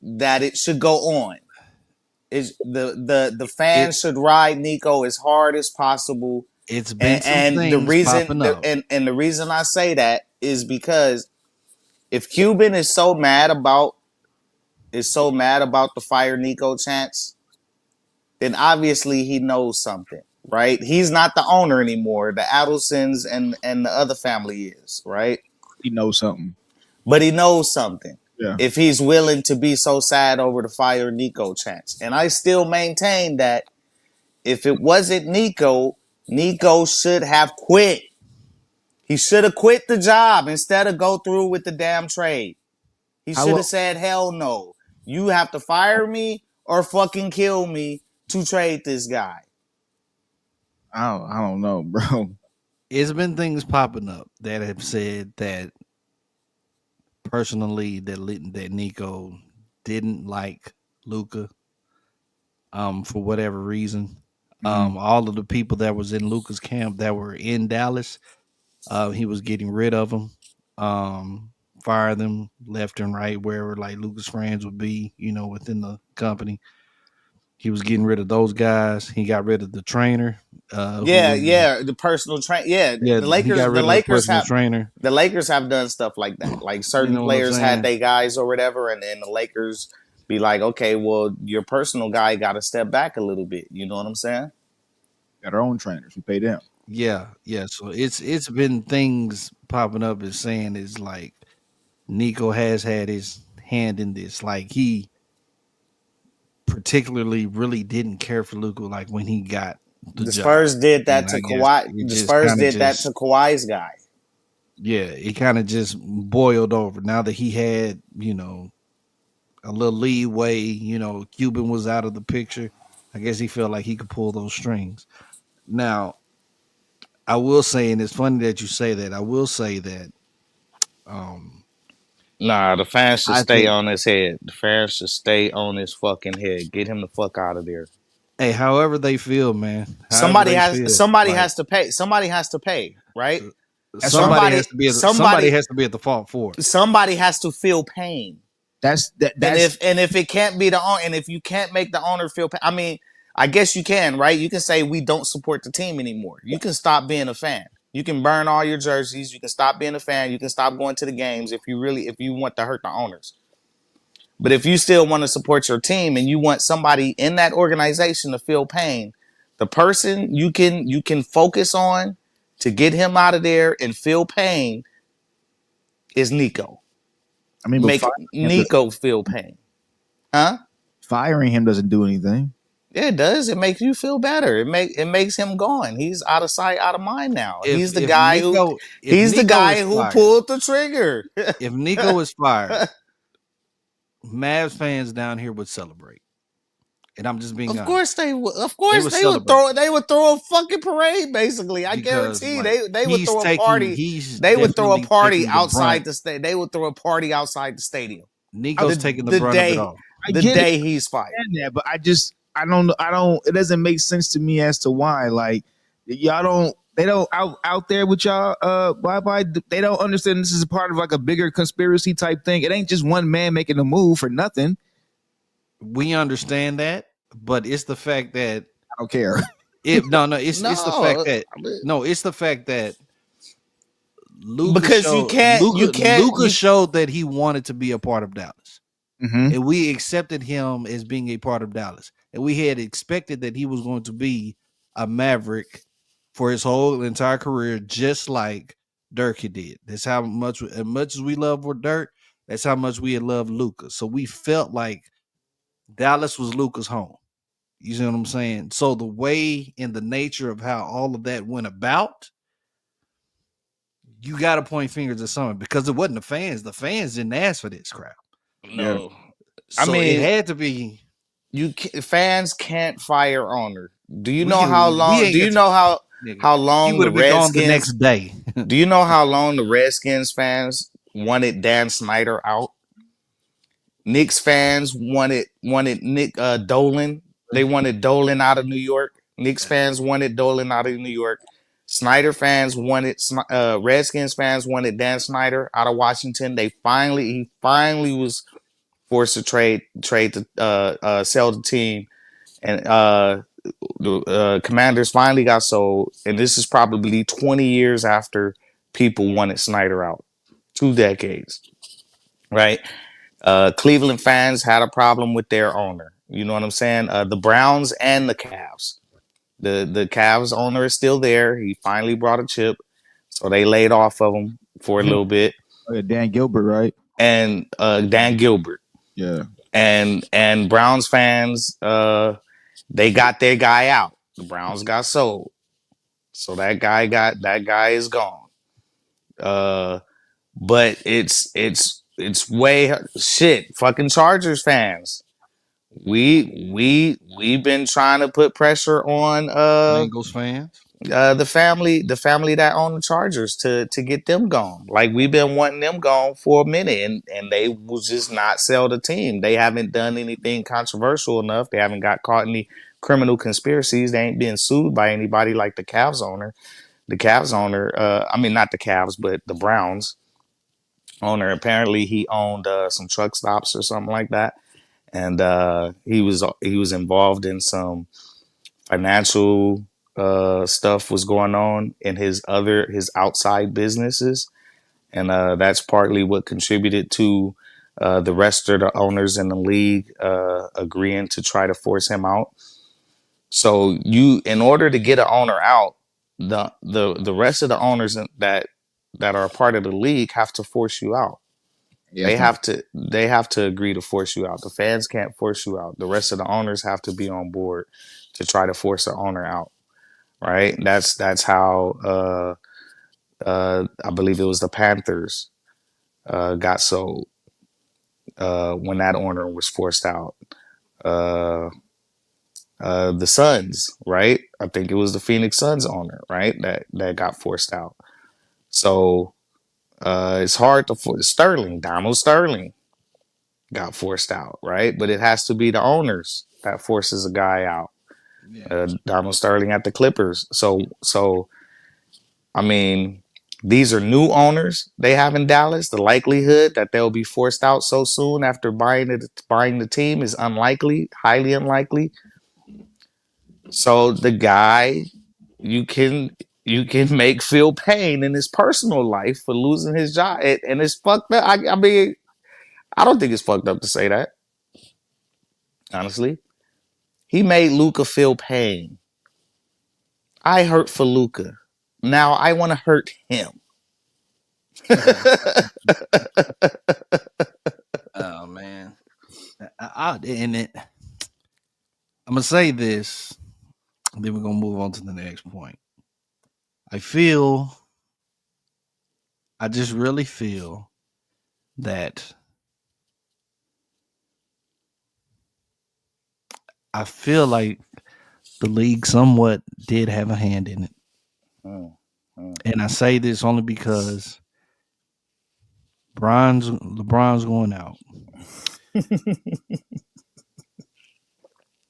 that it should go on. The fans should ride Nico as hard as possible.
It's been and the reason
and the reason I say that is because If Cuban is so mad about the fire Nico chance, then obviously he knows something, right? He's not the owner anymore. The Adelsons and the other family is, right?
He knows something.
But he knows something.
Yeah.
If he's willing to be so sad over the fire Nico chance. And I still maintain that if it wasn't Nico, Nico should have quit. He should have quit the job instead of go through with the damn trade. He
How
should
long?
have said, hell no. You have to fire me or fucking kill me to trade this guy.
I don't know, bro.
It's been things popping up that have said that personally that Nico didn't like Luka for whatever reason.
Mhm.
All of the people that was in Luka's camp that were in Dallas, he was getting rid of them, fire them left and right wherever like Luka's friends would be, within the company. He was getting rid of those guys. He got rid of the trainer, who
Yeah,
was
yeah, the personal train. Yeah,
yeah,
the
he got
Lakers, the
rid of the
Lakers
personal
have
trainer.
the Lakers have done stuff like that. Like
You
certain
know what I'm
players had
saying?
their guys or whatever, and then the Lakers be like, okay, well, your personal guy got to step back a little bit. You know what I'm saying?
Got our own trainers. We pay them.
Yeah, yeah. So it's been things popping up and saying it's like Nico has had his hand in this. Like he particularly really didn't care for Luka like when he got the
The
job.
Spurs did that
And
to
I guess
Kawhi.
it
The
just
Spurs
kind of
did that
just
to Kawhi's guy.
yeah, it kind of just boiled over. Now that he had, a little leeway, Cuban was out of the picture. I guess he felt like he could pull those strings. Now, I will say, and it's funny that you say that. I will say that um
Nah, the fans should
I
stay
think.
on his head. The fans should stay on his fucking head. Get him the fuck out of there.
hey, however they feel, man. However
Somebody
they
has
feel,
somebody
like
has to pay. Somebody has to pay, right?
That's what I'm.
somebody has
Somebody
to be somebody
somebody
has to be at the fault for it.
somebody has to feel pain. And
That's
if it can't be the owner, and if you can't make the owner feel pain, I mean, I guess you can, right? You can say we don't support the team anymore. You can stop being a fan. You can burn all your jerseys. You can stop being a fan. You can stop going to the games if you want to hurt the owners. But if you still want to support your team and you want somebody in that organization to feel pain, the person you can focus on to get him out of there and feel pain is Nico.
I mean, but
Make Nico feel pain. Huh?
firing him doesn't do anything.
Yeah, it does. It makes you feel better. It makes him gone. He's out of sight, out of mind now.
If if Nico if
He's the
Nico
guy
is
who
fired,
pulled the trigger.
if Nico is fired, Mavs fans down here would celebrate. And I'm just being
Of
honest.
course they would. Of
They
course
would
they would
celebrate
throw. They would throw a fucking parade. Basically, I
because
guarantee
like
they would throw a party.
he's
They would throw a
definitely
party
taking the brunt.
outside the state. They would throw a party outside the stadium.
I
Nico's
The
taking the
the
brunt of it
day
all.
I
the
get it.
day he's fired.
That, but I don't. It doesn't make sense to me as to why. Like y'all don't. They don't out there with y'all. Bye. They don't understand this is a part of like a bigger conspiracy type thing. It ain't just one man making a move for nothing.
We understand that, but it's the fact that
I don't care.
it's the fact
No,
that it's the fact that Luka
because you
showed
can't. You can't.
Luka showed that he wanted to be a part of Dallas.
Mm-hmm.
And we accepted him as being a part of Dallas. And we had expected that he was going to be a Maverick for his whole entire career, just like Dirk did. That's how much as we love Dirk, that's how much we had loved Luka. So we felt like Dallas was Luka's home. You see what I'm saying? So the way and the nature of how all of that went about, you got to point fingers at someone because it wasn't the fans. The fans didn't ask for this crap.
No.
So
I
it
mean,
had to be.
fans can't fire owner. Do you
We
know how
can. We
long?
ain't
Do you
got to.
know
Nigga,
how
he
long
would
the
have been gone the
Redskins?
next day.
Do you know how long the Redskins fans wanted Dan Snyder out? Knicks fans wanted Nick Dolan. They wanted Dolan out of New York. Knicks fans wanted Dolan out of New York. Snyder fans wanted Redskins fans wanted Dan Snyder out of Washington. He finally was forced to trade to sell the team, and the Commanders finally got sold. And this is probably 20 years after people wanted Snyder out. 2 decades. right? Cleveland fans had a problem with their owner. You know what I'm saying? The Browns and the Cavs. The Cavs owner is still there. He finally brought a chip, so they laid off of him for a little bit.
Oh, yeah, Dan Gilbert, right?
And Dan Gilbert
Yeah.
and Browns fans, they got their guy out. The Browns got sold, so that guy is gone. Uh, but it's way shit. Fucking Chargers fans. We've been trying to put pressure on
Bengals fans.
the family that own the Chargers to get them gone. Like we've been wanting them gone for a minute, and they will just not sell the team. They haven't done anything controversial enough. They haven't got caught in any criminal conspiracies. They ain't being sued by anybody like the Cavs owner. The Cavs owner, I mean not the Cavs, but the Browns owner. Apparently, he owned some truck stops or something like that, and he was involved in some financial stuff was going on in his outside businesses, and that's partly what contributed to the rest of the owners in the league agreeing to try to force him out. So in order to get an owner out, the rest of the owners that are a part of the league have to force you out.
Yeah,
They have to agree to force you out. The fans can't force you out. The rest of the owners have to be on board to try to force the owner out. Right? That's how I believe it was the Panthers got sold when that owner was forced out. Uh, the Suns, right? I think it was the Phoenix Suns owner, right? That got forced out. So it's hard to force Donald Sterling got forced out, right? But it has to be the owners that forces a guy out.
Yeah.
Donald Sterling at the Clippers. So I mean, these are new owners they have in Dallas. The likelihood that they'll be forced out so soon after buying the team is unlikely, highly unlikely. So the guy you can make feel pain in his personal life for losing his job, and it's fucked up. I mean, I don't think it's fucked up to say that. Honestly, he made Luka feel pain. I hurt for Luka. Now I want to hurt him.
Oh man. And I'm gonna say this, then we're gonna move on to the next point. I feel, I just really feel that I feel like the league somewhat did have a hand in it.
Mm, mm.
And I say this only because LeBron's going out.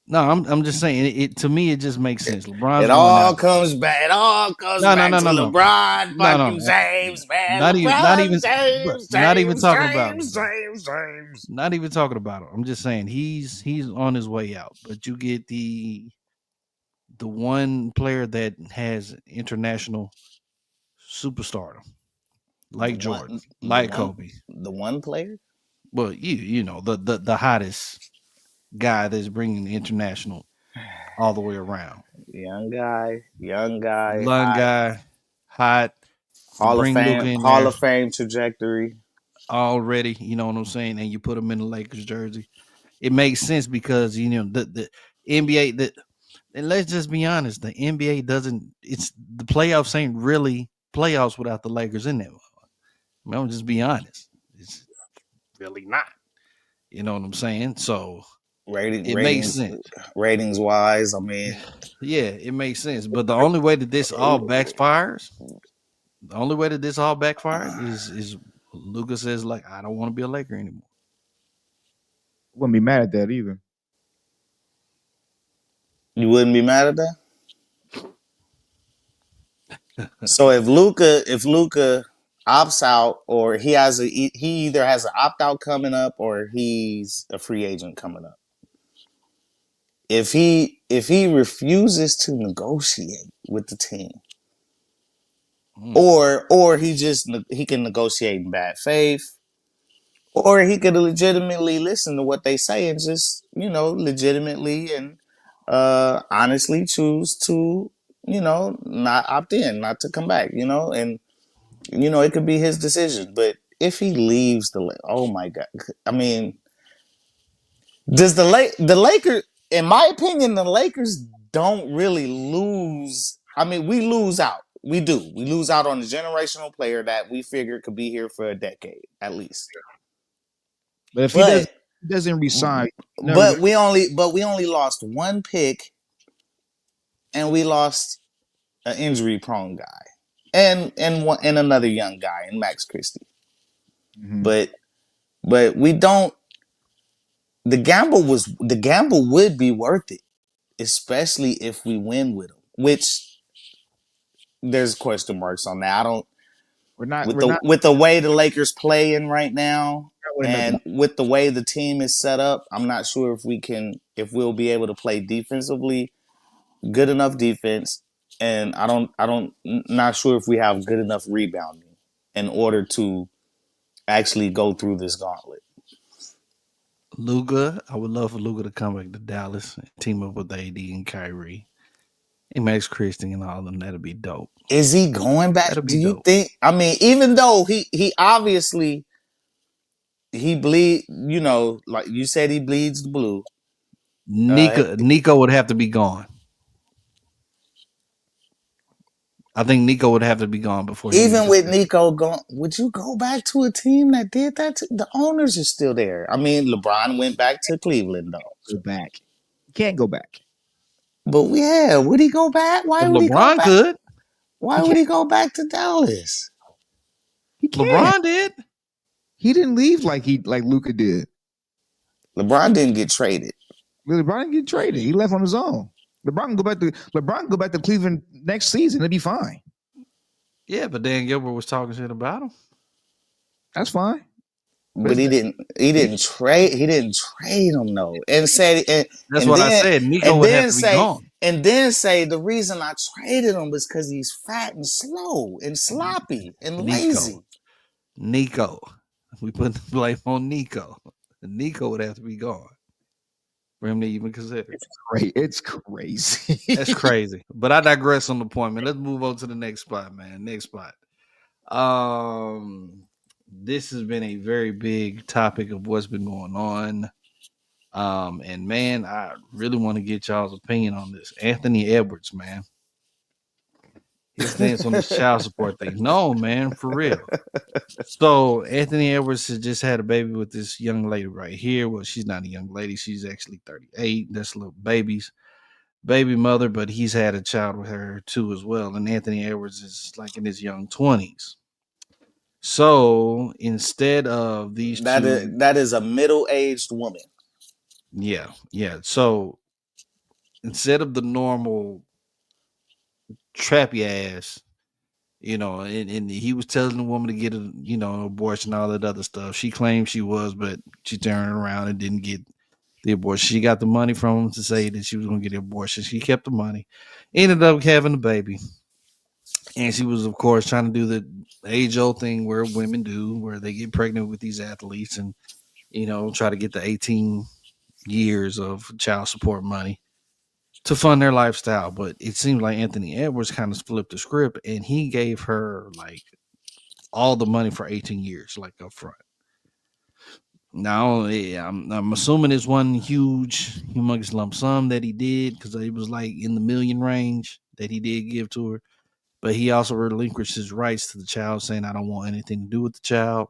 No, I'm just saying it to me it just makes sense. LeBron's
It
going
all
out.
comes back. It all comes
No, no,
back
no,
to
no, no.
LeBron
No, no.
fucking James, man.
Not
LeBron
even bro,
James,
not even
James,
talking about it,
James,
bro.
James, James.
Not even talking about it. I'm just saying he's on his way out. But you get the one player that has international superstardom,
The
like Jordan,
one, the
like
one,
Kobe.
the one player.
Well, you know the hottest guy that's bringing the international all the way around.
Young guy,
Lung
hot,
guy, hot. You
Hall of
bring Luca
Fame,
in
Hall
there
of Fame trajectory.
already. You know what I'm saying, and you put him in the Lakers jersey. It makes sense because you know the NBA. And let's just be honest, the NBA doesn't. It's the playoffs ain't really playoffs without the Lakers in there. I mean, I'll just be honest. It's really not. You know what I'm saying? So
Rating,
it makes
ratings,
sense.
ratings wise. I mean,
Yeah, it makes sense. But the only way that this all backfires, the only way that this all backfires is Luka says like I don't want to be a Laker anymore.
wouldn't be mad at that either.
you wouldn't be mad at that. So if Luca opts out, or he either has an opt out coming up, or he's a free agent coming up. If he refuses to negotiate with the team,
Mm.
or he can negotiate in bad faith, Or he could legitimately listen to what they say and just, legitimately and honestly choose to, not opt in, not to come back, and it could be his decision. But if he leaves oh my God, I mean, does the Lakers? In my opinion, the Lakers don't really lose. I mean, we lose out. We do. We lose out on a generational player that we figured could be here for a decade at least.
But if he
But
doesn't resign, never
but we only lost one pick, and we lost an injury prone guy, and another young guy in Max Christie.
mm-hmm.
But we don't. The gamble would be worth it, especially if we win with him. Which there's question marks on that. I don't
We're not
with the way the Lakers playing right now,
winning nothing.
and with the way the team is set up, I'm not sure if we'll be able to play defensively good enough defense, and not sure if we have good enough rebounding in order to actually go through this gauntlet.
Luka, I would love for Luka to come back to Dallas and team up with AD and Kyrie and Max Christie and all of them. That'd be dope.
Is he going back?
That'd be
Do you
dope.
think? I mean, even though he obviously he bleed, like you said, he bleeds the blue.
Nico would have to be gone. I think Nico would have to be gone before he even
Even with
considered.
Nico gone, would you go back to a team that did that? The owners are still there. I mean, LeBron went back to Cleveland though.
Go back. You can't go back.
But yeah, would he go back? Why
If
would he go
LeBron
back?
could,
Why
He
would
can't.
he go back to Dallas?
He can't.
LeBron did.
He didn't leave like Luka did.
LeBron didn't get traded.
LeBron didn't get traded. He left on his own. LeBron can go back to Cleveland next season. It'll be fine.
Yeah, but Dan Gilbert was talking shit about him.
That's fine.
But he didn't trade him though. And said
That's
and
what I
then
said. Nico
and
would have
then
to be
say
gone.
the reason I traded him was because he's fat and slow and sloppy and lazy.
Nico. We put the blame on Nico. Nico would have to be gone for him to even consider.
It's great. It's crazy.
That's crazy. But I digress on the point, man. Let's move on to the next spot, man. Next spot. This has been a very big topic of what's been going on. And man, I really want to get y'all's opinion on this. Anthony Edwards, man. His stance on this child support thing. No, man, for real. So Anthony Edwards has just had a baby with this young lady right here. Well, she's not a young lady. She's actually 38. That's little baby mother, but he's had a child with her too as well. And Anthony Edwards is like in his young 20s. So instead of these two,
That is a middle-aged woman.
yeah. So instead of the normal trappy ass, and he was telling the woman to get an abortion, all that other stuff. She claimed she was, but she turned around and didn't get the abortion. She got the money from him to say that she was going to get the abortion. She kept the money, ended up having a baby. And she was, of course, trying to do the age-old thing where women do, where they get pregnant with these athletes and, try to get the 18 years of child support money to fund their lifestyle. But it seemed like Anthony Edwards kind of flipped the script and he gave her like all the money for 18 years, like up front. Now, I'm assuming it's one huge, humongous lump sum that he did because it was like in the million range that he did give to her. But he also relinquished his rights to the child, saying, "I don't want anything to do with the child.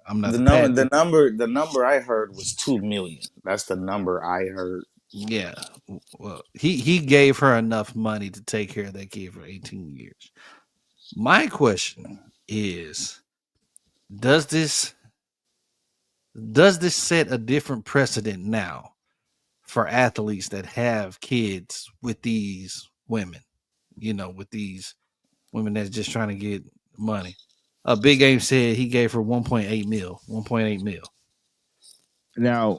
I'm not
The
the
number
pappy."
the number I heard was 2 million. That's the number I heard.
Yeah, well, he gave her enough money to take care of that kid for 18 years. My question is, does this set a different precedent now for athletes that have kids with these women? With these women that's just trying to get money. Big Game said he gave her 1.8 mil. 1.8 mil.
Now,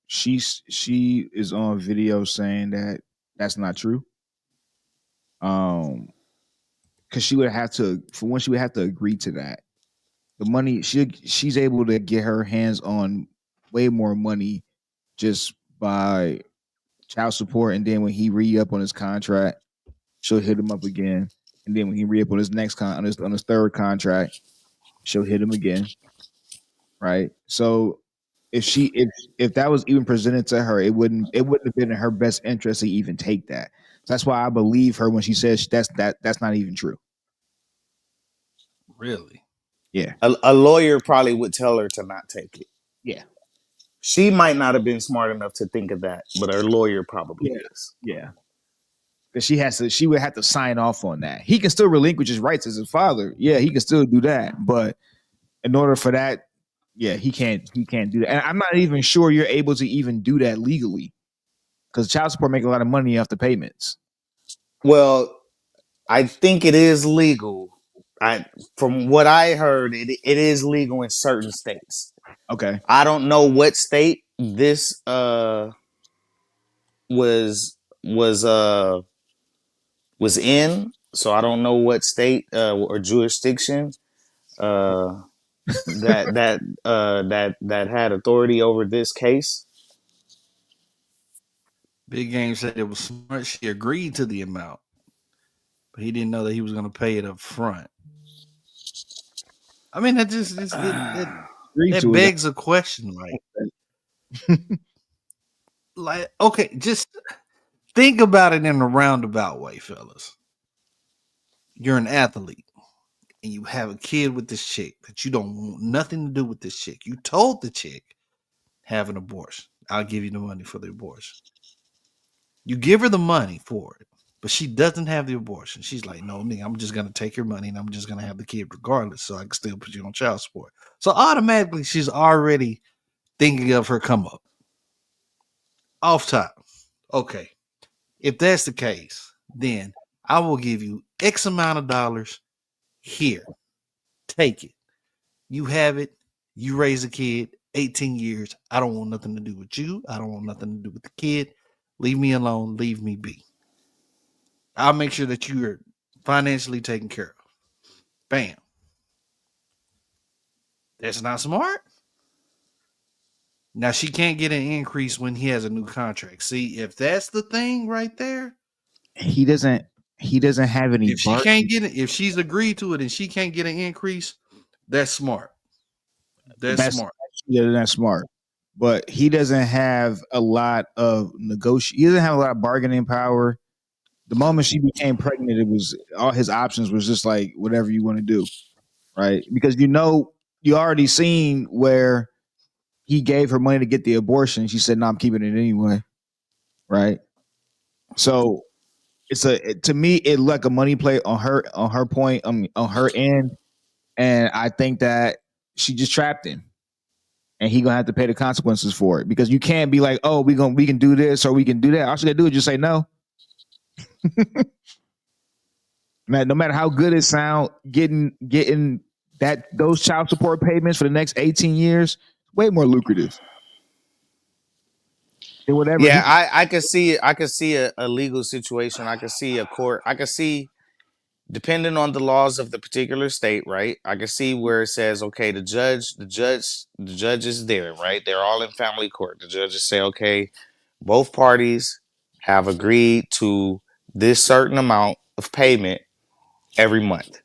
she is on video saying that that's not true. Because she would have to, for one, she would have to agree to that. The money she's able to get her hands on way more money just by child support, and then when he re up on his contract, she'll hit him up again, and then when he re up on his next on his third contract, she'll hit him again, right? So if that was even presented to her, it wouldn't have been in her best interest to even take that. So that's why I believe her when she says that's not even true.
Really?
Yeah,
A lawyer probably would tell her to not take it.
yeah,
She might not have been smart enough to think of that, but her lawyer probably
yeah,
is.
yeah. Because she would have to sign off on that. He can still relinquish his rights as his father. Yeah, he can still do that, but in order for that, yeah, he can't do that. And I'm not even sure you're able to even do that legally because child support make a lot of money off the payments.
Well, I think it is legal. From what I heard, it is legal in certain states.
Okay,
I don't know what state this was was uh was in, so I don't know what state or jurisdiction uh that had authority over this case.
Big Game said it was smart. She agreed to the amount, but he didn't know that he was going to pay it up front. I mean, that just
agree
that
to it.
begs a question, like okay, just think about it in a roundabout way, fellas. You're an athlete and you have a kid with this chick that you don't want nothing to do with this chick. You told the chick, have an abortion. I'll give you the money for the abortion. You give her the money for it, but she doesn't have the abortion. She's like, no, nigga, I'm just gonna take your money and I'm just gonna have the kid regardless, so I can still put you on child support. So automatically, she's already thinking of her come up. Off top. Okay. If that's the case, then I will give you X amount of dollars here. Take it. You have it. You raise a kid, 18 years. I don't want nothing to do with you. I don't want nothing to do with the kid. Leave me alone. Leave me be. I'll make sure that you are financially taken care of. Bam. That's not smart. Now she can't get an increase when he has a new contract. See, if that's the thing right there,
He doesn't. He doesn't have any
if she
bark.
can't get it, if she's agreed to it and she can't get an increase, that's smart. That's
That's
smart.
yeah, that's smart. But he doesn't have a lot of negotiation. He doesn't have a lot of bargaining power. The moment she became pregnant, it was all his options was just like whatever you want to do, right? Because you already seen where he gave her money to get the abortion. She said, "No, I'm keeping it anyway," right? So to me it like a money play on her point, on her end, and I think that she just trapped him, and he gonna have to pay the consequences for it because you can't be like, oh, we can do this or we can do that. All you gotta do is just say no. Man, no matter how good it sound, getting those child support payments for the next 18 years, way more lucrative than whatever
Yeah,
he.
I could see it. I could see a legal situation. I could see a court. I could see, depending on the laws of the particular state, right? I can see where it says, okay, the judge is there, right? They're all in family court. The judges say, okay, both parties have agreed to this certain amount of payment every month.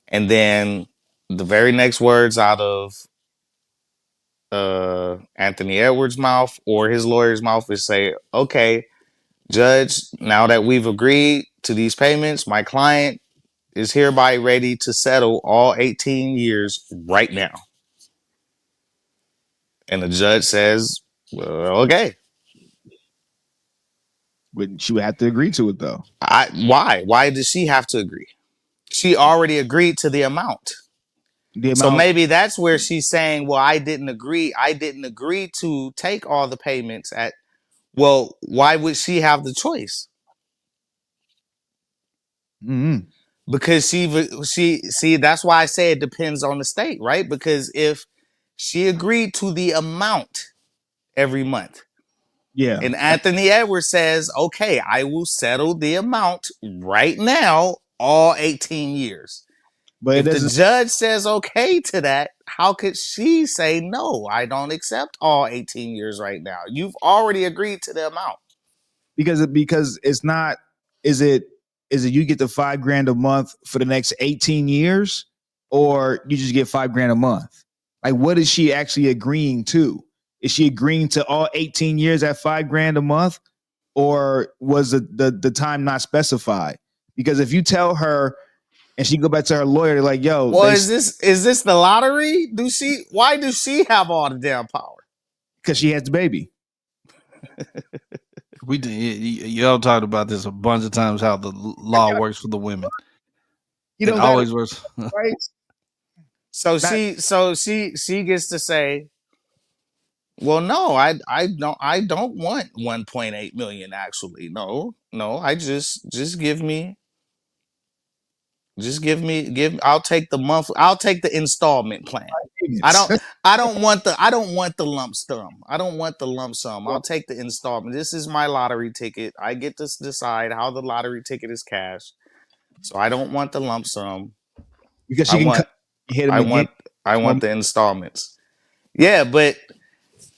And then the very next words out of Anthony Edwards' mouth or his lawyer's mouth is say, okay, judge, now that we've agreed to these payments, my client is hereby ready to settle all 18 years right now. And the judge says, well, okay.
She would have to agree to it though.
Why? Why does she have to agree? She already agreed to the amount.
The
So
amount.
maybe that's where she's saying, well, I didn't agree. I didn't agree to take all the payments at, well, why would she have the choice?
Mm-hmm.
Because she see, that's why I say it depends on the state, right? Because if she agreed to the amount every month,
Yeah.
and Anthony Edwards says, okay, I will settle the amount right now, all 18 years.
But it
If the
doesn't
judge says okay to that, how could she say no? I don't accept all 18 years right now. You've already agreed to the amount.
because it's not. Is it you get the $5,000 a month for the next 18 years, or you just get $5,000 a month? Like, what is she actually agreeing to? Is she agreeing to all 18 years at $5,000 a month, or was the time not specified? Because if you tell her and she go back to her lawyer, they're like, "Yo,
Well,
they
is this the lottery? Why does she have all the damn power?
because she has the baby."
We did. Y'all talked about this a bunch of times. How the law works for the women.
You
It
don't got it,
always works.
right?
So
Not
she gets to say, well, no, I don't want 1.8 million actually. No, no, I just give I'll take the I'll take the installment plan. I don't I don't want the lump sum. I don't want the lump sum. I'll take the installment. This is my lottery ticket. I get to decide how the lottery ticket is cashed. So I don't want the lump sum.
because
I
she can
want
hit him
I
again.
want I want the installments. Yeah, but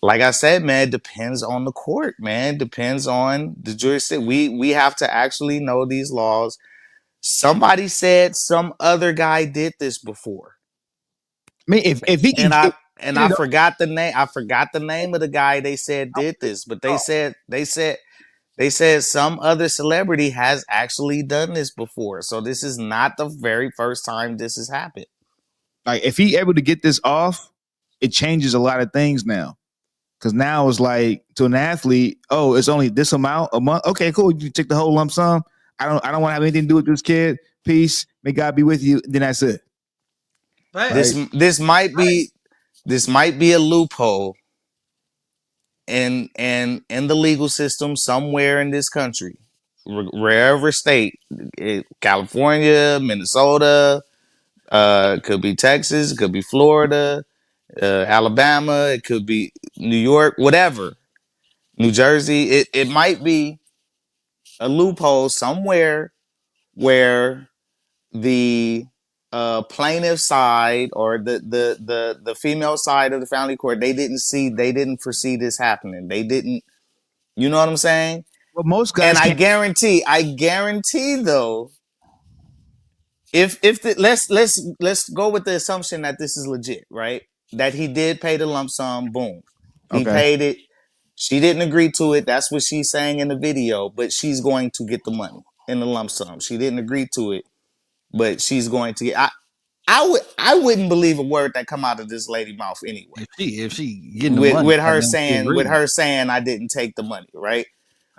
like I said, man, it depends on the court, man. Depends on the jurisdiction. We have to actually know these laws. Somebody said some other guy did this before.
I mean, if he can
And I
get
and I
it,
forgot the name. I forgot the name of the guy they said did this, but they said some other celebrity has actually done this before. So this is not the very first time this has happened.
like if he able to get this off, it changes a lot of things now. Because now it's like to an athlete, oh, it's only this amount a month. Okay, cool. You take the whole lump sum. I don't want to have anything to do with this kid. Peace. May God be with you. Then that's it.
This
Right.
this might be this might be a loophole in the legal system somewhere in this country, wherever state, California, Minnesota, could be Texas, it could be Florida, Alabama, it could be New York, whatever, New Jersey. It might be a loophole somewhere where the plaintiff side or the female side of the family court, they didn't foresee this happening. They didn't, you know what I'm saying?
Well, most
And
guys
I
can't.
guarantee though, if let's go with the assumption that this is legit, right? That he did pay the lump sum, boom. He
Okay.
paid it. She didn't agree to it. That's what she's saying in the video, but she's going to get the money in the lump sum. She didn't agree to it, but she's going to get. I wouldn't believe a word that come out of this lady mouth anyway.
If she getting the
With
money,
with
that
her
means she
saying with
agreed.
her saying I didn't take the money, right?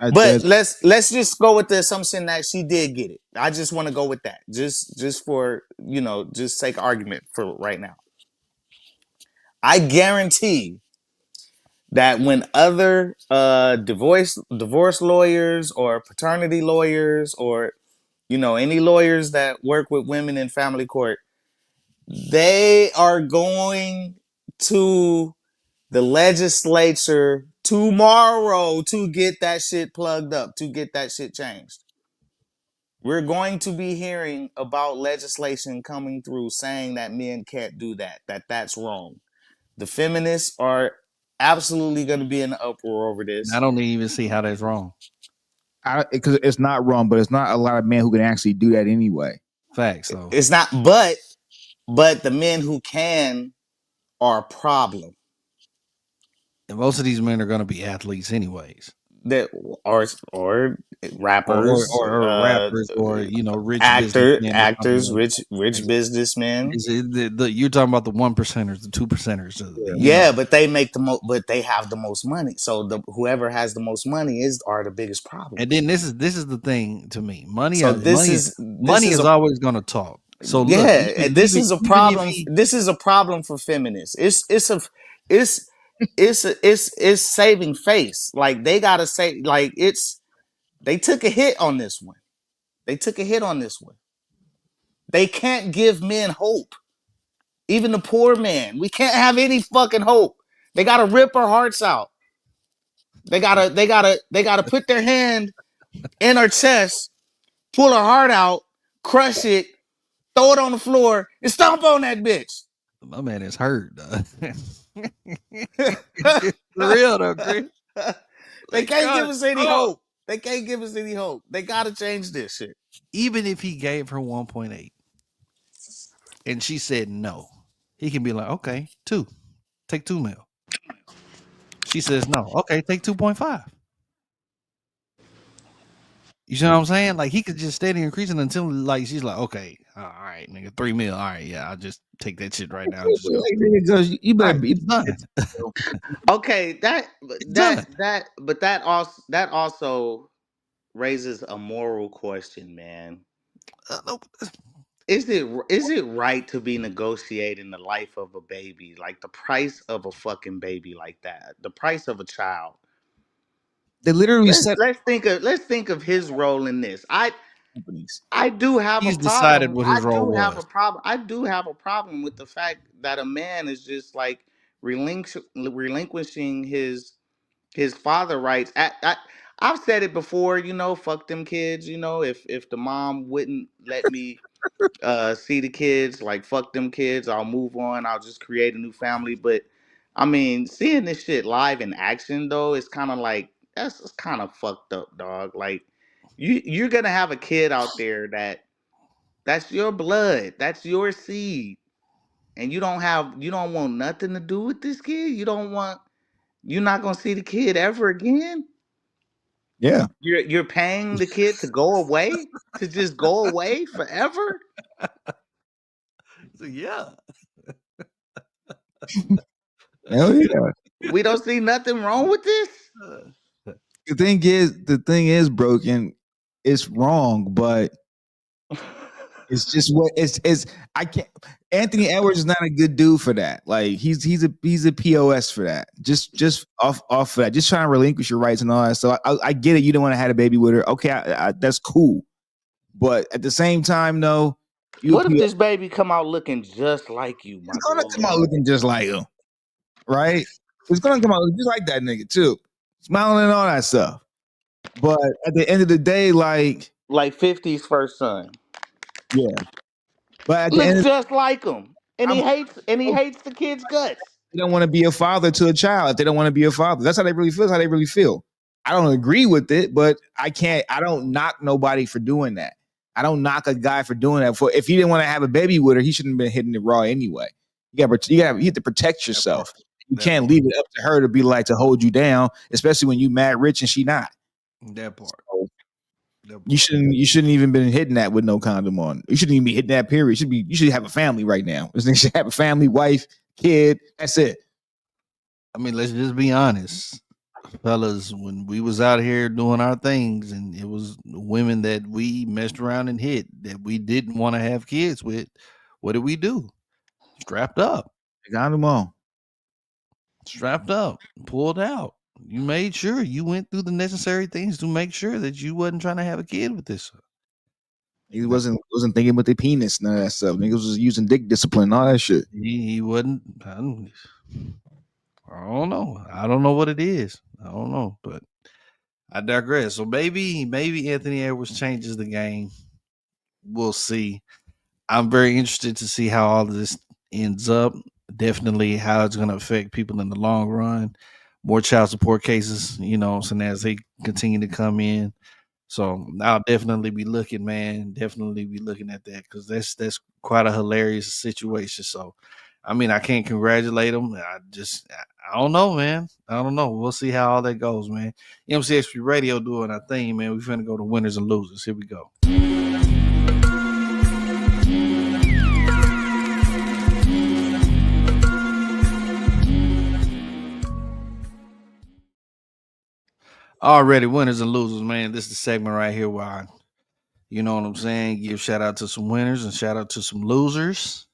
But
That's
let's just go with the assumption that she did get it. I just want to go with that. Just for, just take argument for right now. I guarantee that when other divorce lawyers or paternity lawyers or any lawyers that work with women in family court, they are going to the legislature tomorrow to get that shit plugged up, to get that shit changed. We're going to be hearing about legislation coming through saying that men can't do that, that's wrong. The feminists are absolutely going to be in an uproar over
I
this.
don't even see how that's wrong.
because it's not wrong, but it's not a lot of men who can actually do that anyway.
Facts though.
It's not, but the men who can are a problem.
And most of these men are going to be athletes, anyways,
That or rappers,
or rappers, or rich businessmen or something
actors,
like
rich
that.
businessmen.
You're talking about the 1%ers, the 2%ers.
Yeah, but they make the most, but they have the most money. So whoever has the most money are the biggest problem.
And then this is the thing to me. Money,
So this
money,
is
money is always going to talk. So look,
yeah, and this is a
even if
problem.
he,
This is a problem for feminists. It's it's saving face. Like they gotta say, like they took a hit on this one. They took a hit on this one. They can't give men hope. Even the poor man. We can't have any fucking hope. They gotta rip our hearts out. They gotta put their hand in her chest, pull her heart out, crush it, throw it on the floor, and stomp on that bitch.
My man is hurt. For real though, Chris.
They
Like,
can't give
God,
us any
oh.
hope. They can't give us any hope. They gotta change this shit.
Even if he gave her 1.8 and she said no, he can be like, okay, 2. Take 2 mil. She says no. Okay, take 2.5. You see what I'm saying? Like he could just steady increasing until like she's like, okay, all right, nigga, 3 mil. All right, yeah, I'll just take that shit right now. Just go.
Like, nigga, just, you
All
better
right,
be.
it's done.
Okay,
It's done.
that also raises a moral question, man.
No,
Is it right to be negotiating the life of a baby, like the price of a fucking baby like that, the price of a child?
They literally
Let's
set
let's think of his role in this.
companies.
I do have a
he's decided
problem.
what
I
his role
do have a
was.
problem. I do have a problem with the fact that a man is just like relinquishing his father rights. I've said it before, fuck them kids. If the mom wouldn't let me see the kids, like fuck them kids, I'll move on. I'll just create a new family. But I mean, seeing this shit live in action though, it's kind of like that's kind of fucked up, dog. Like you're gonna have a kid out there that's your blood, that's your seed, and you don't want nothing to do with this kid. You're not gonna see the kid ever again.
Yeah.
You're paying the kid to go away, to just go away forever.
So yeah.
Hell yeah.
We don't see nothing wrong with this.
The thing is broken. It's wrong, but it's just what it's. I can't. Anthony Edwards is not a good dude for that. Like he's a POS for that. Just off of that. Just trying to relinquish your rights and all that. So I get it. You don't want to have a baby with her. Okay, that's cool. But at the same time, though,
What if this baby come out looking just like you, my
it's gonna
good
come out
lord?
looking just like him, right? It's gonna come out looking just like that nigga too, smiling and all that stuff. But at the end of the day, like,
Like 50's first son.
yeah. But at the end
Looks
of
just like him. And
I'm,
he hates the kid's guts.
they don't want to be a father to a child if they don't want to be a father. That's how they really feel. That's how they really feel. I don't agree with it, but I don't knock nobody for doing that. I don't knock a guy for doing that. For if he didn't want to have a baby with her, he shouldn't have been hitting it raw anyway. You have to protect yourself. You can't leave it up to her to be like to hold you down, especially when you mad rich and she not.
That part.
So, you shouldn't even been hitting that with no condom on. You shouldn't even be hitting that period. You should have a family right now. This nigga should have a family, wife, kid. That's it.
I mean, let's just be honest, fellas. When we was out here doing our things, and it was women that we messed around and hit that we didn't want to have kids with, what did we do? Strapped up,
Condom on.
strapped up, pulled out. You made sure you went through the necessary things to make sure that you wasn't trying to have a kid with this.
He wasn't thinking with the penis, none of that stuff. Niggas was using dick discipline, all that shit.
He wasn't. I don't know. I don't know what it is. I don't know, but I digress. So maybe Anthony Edwards changes the game. We'll see. I'm very interested to see how all of this ends up. Definitely how it's going to affect people in the long run. More child support cases, so as they continue to come in. So I'll definitely be looking, man. Definitely be looking at that because that's quite a hilarious situation. So, I mean, I can't congratulate them. I don't know, man. I don't know. We'll see how all that goes, man. MCXPRadio doing our thing, man. We're finna go to winners and losers. Here we go. Already winners and losers, man. This is the segment right here where I, you know what I'm saying, give shout out to some winners and shout out to some losers.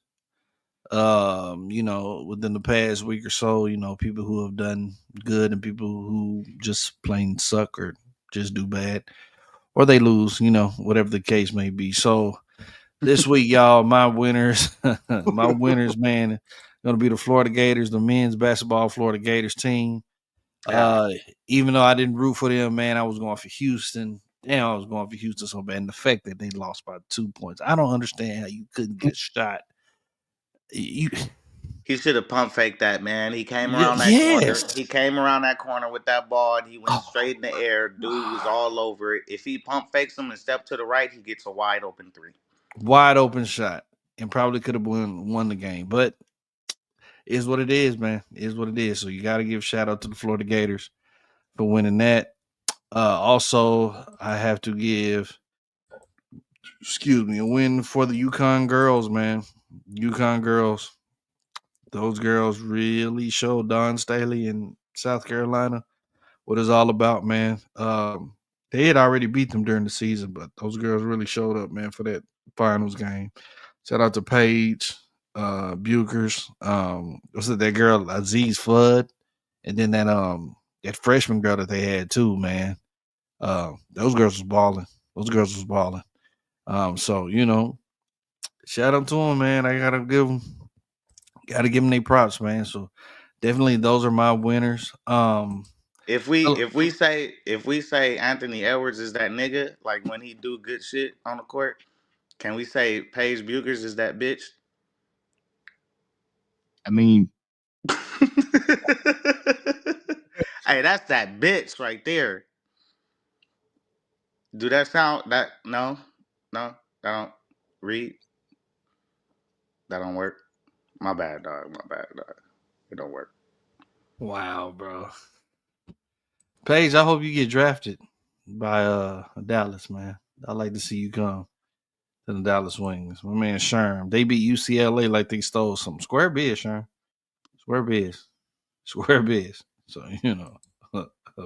Within the past week or so, people who have done good and people who just plain suck or just do bad or they lose, whatever the case may be. So this week, y'all, my winners, man, gonna be the Florida Gators, the men's basketball Florida Gators team. Even though I didn't root for them, man, I was going for Houston. damn, I was going for Houston so bad. And the fact that they lost by 2 points, I don't understand how you couldn't get a shot. You,
He should have pump faked that, man. He came around that corner.
yes.
He came around that corner with that ball, and he went
Oh,
straight in the air. Dude was all over it. If he pump fakes him and step to the right, he gets a wide open 3.
wide open shot, and probably could have won the game, but is what it is, man. Is what it is. So you got to give shout out to the Florida Gators for winning that. Also, I have to give, a win for the UConn girls, man. UConn girls. Those girls really showed Don Staley in South Carolina what it's all about, man. They had already beat them during the season, but those girls really showed up, man, for that finals game. Shout out to Paige, Bukers. What's it, that girl Aziz Fudd, and then that freshman girl that they had too, man. Those girls was balling. So shout out to them, man. I gotta give them their props, man. So definitely those are my winners.
If we say Anthony Edwards is that nigga, like when he do good shit on the court, can we say Paige Bukers is that bitch?
I mean,
Hey, that's that bitch right there. Do that sound that no, that don't read. That don't work. My bad, dog. It don't work.
Wow, bro. Paige, I hope you get drafted by Dallas, man. I'd like to see you come to the Dallas Wings. My man Sherm. They beat UCLA like they stole something. Square biz, Sherm. Square biz. So,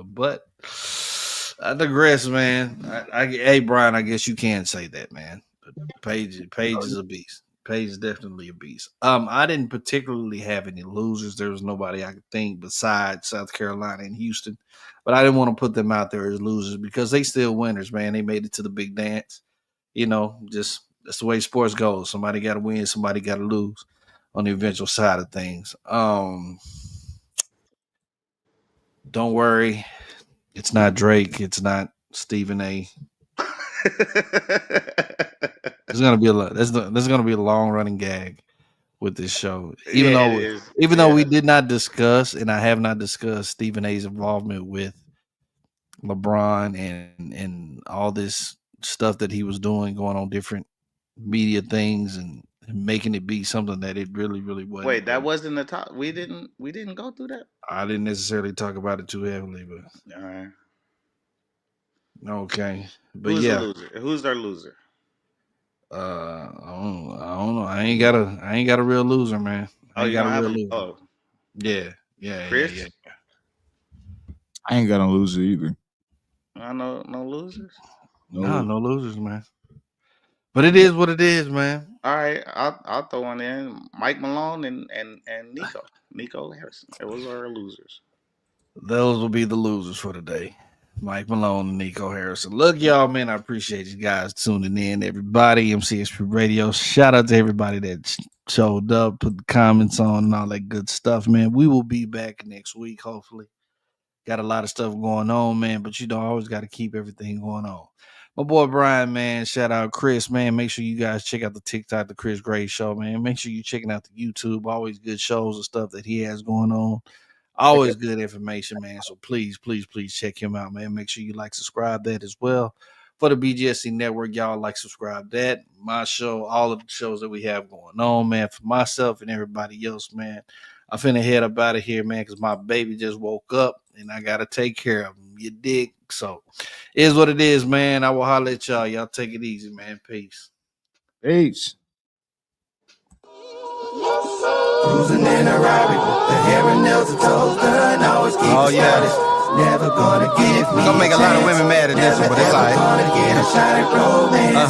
but I digress, man. Hey, Brian, I guess you can say that, man. Paige is a beast. Paige is definitely a beast. I didn't particularly have any losers. There was nobody I could think besides South Carolina and Houston, but I didn't want to put them out there as losers because they still winners, man. They made it to the big dance. Just that's the way sports goes. Somebody got to win, somebody got to lose on the eventual side of things. Don't worry, it's not Drake. It's not Stephen A. There's gonna be there's gonna be a long running gag with this show. Even though we did not discuss, and I have not discussed Stephen A's involvement with LeBron and all this stuff that he was doing, going on different media things and making it be something that it really, really wasn't.
Wait, that wasn't the top. We didn't go through that.
I didn't necessarily talk about it too heavily, but
all right.
Okay, but
who's the loser? Who's their loser?
I don't know. I ain't got a real loser, man. I ain't got a real loser.
Oh,
yeah.
Chris?
Yeah.
I ain't got no loser either.
No losers.
No losers, man. But it is what it is, man.
All right, I'll throw one in. Mike Malone and Nico Harrison. Those are our losers.
Those will be the losers for today. Mike Malone and Nico Harrison. Look, y'all, man, I appreciate you guys tuning in. Everybody, MCXPRadio. Shout out to everybody that showed up, put the comments on and all that good stuff, man. We will be back next week, hopefully. Got a lot of stuff going on, man, but I always got to keep everything going on. My boy Brian, man, shout out Chris, man. Make sure you guys check out the TikTok, the Chris Gray Show, man. Make sure you're checking out the YouTube. Always good shows and stuff that he has going on. Always good information, man. So please check him out, man. Make sure you subscribe that as well. For the BGSC Network, y'all subscribe that. My show, all of the shows that we have going on, man. For myself and everybody else, man. I'm finna head up out of here, man, because my baby just woke up and I got to take care of him. You dig? So, it is what it is, man. I will holler at y'all. Y'all take it easy, man. Peace.
Cruising in a Rari with the hair and nails and toes done. Always keep never gonna give me.
We're gonna make a lot of women mad at this one, but it's alright.
Never gonna get a shot at romance.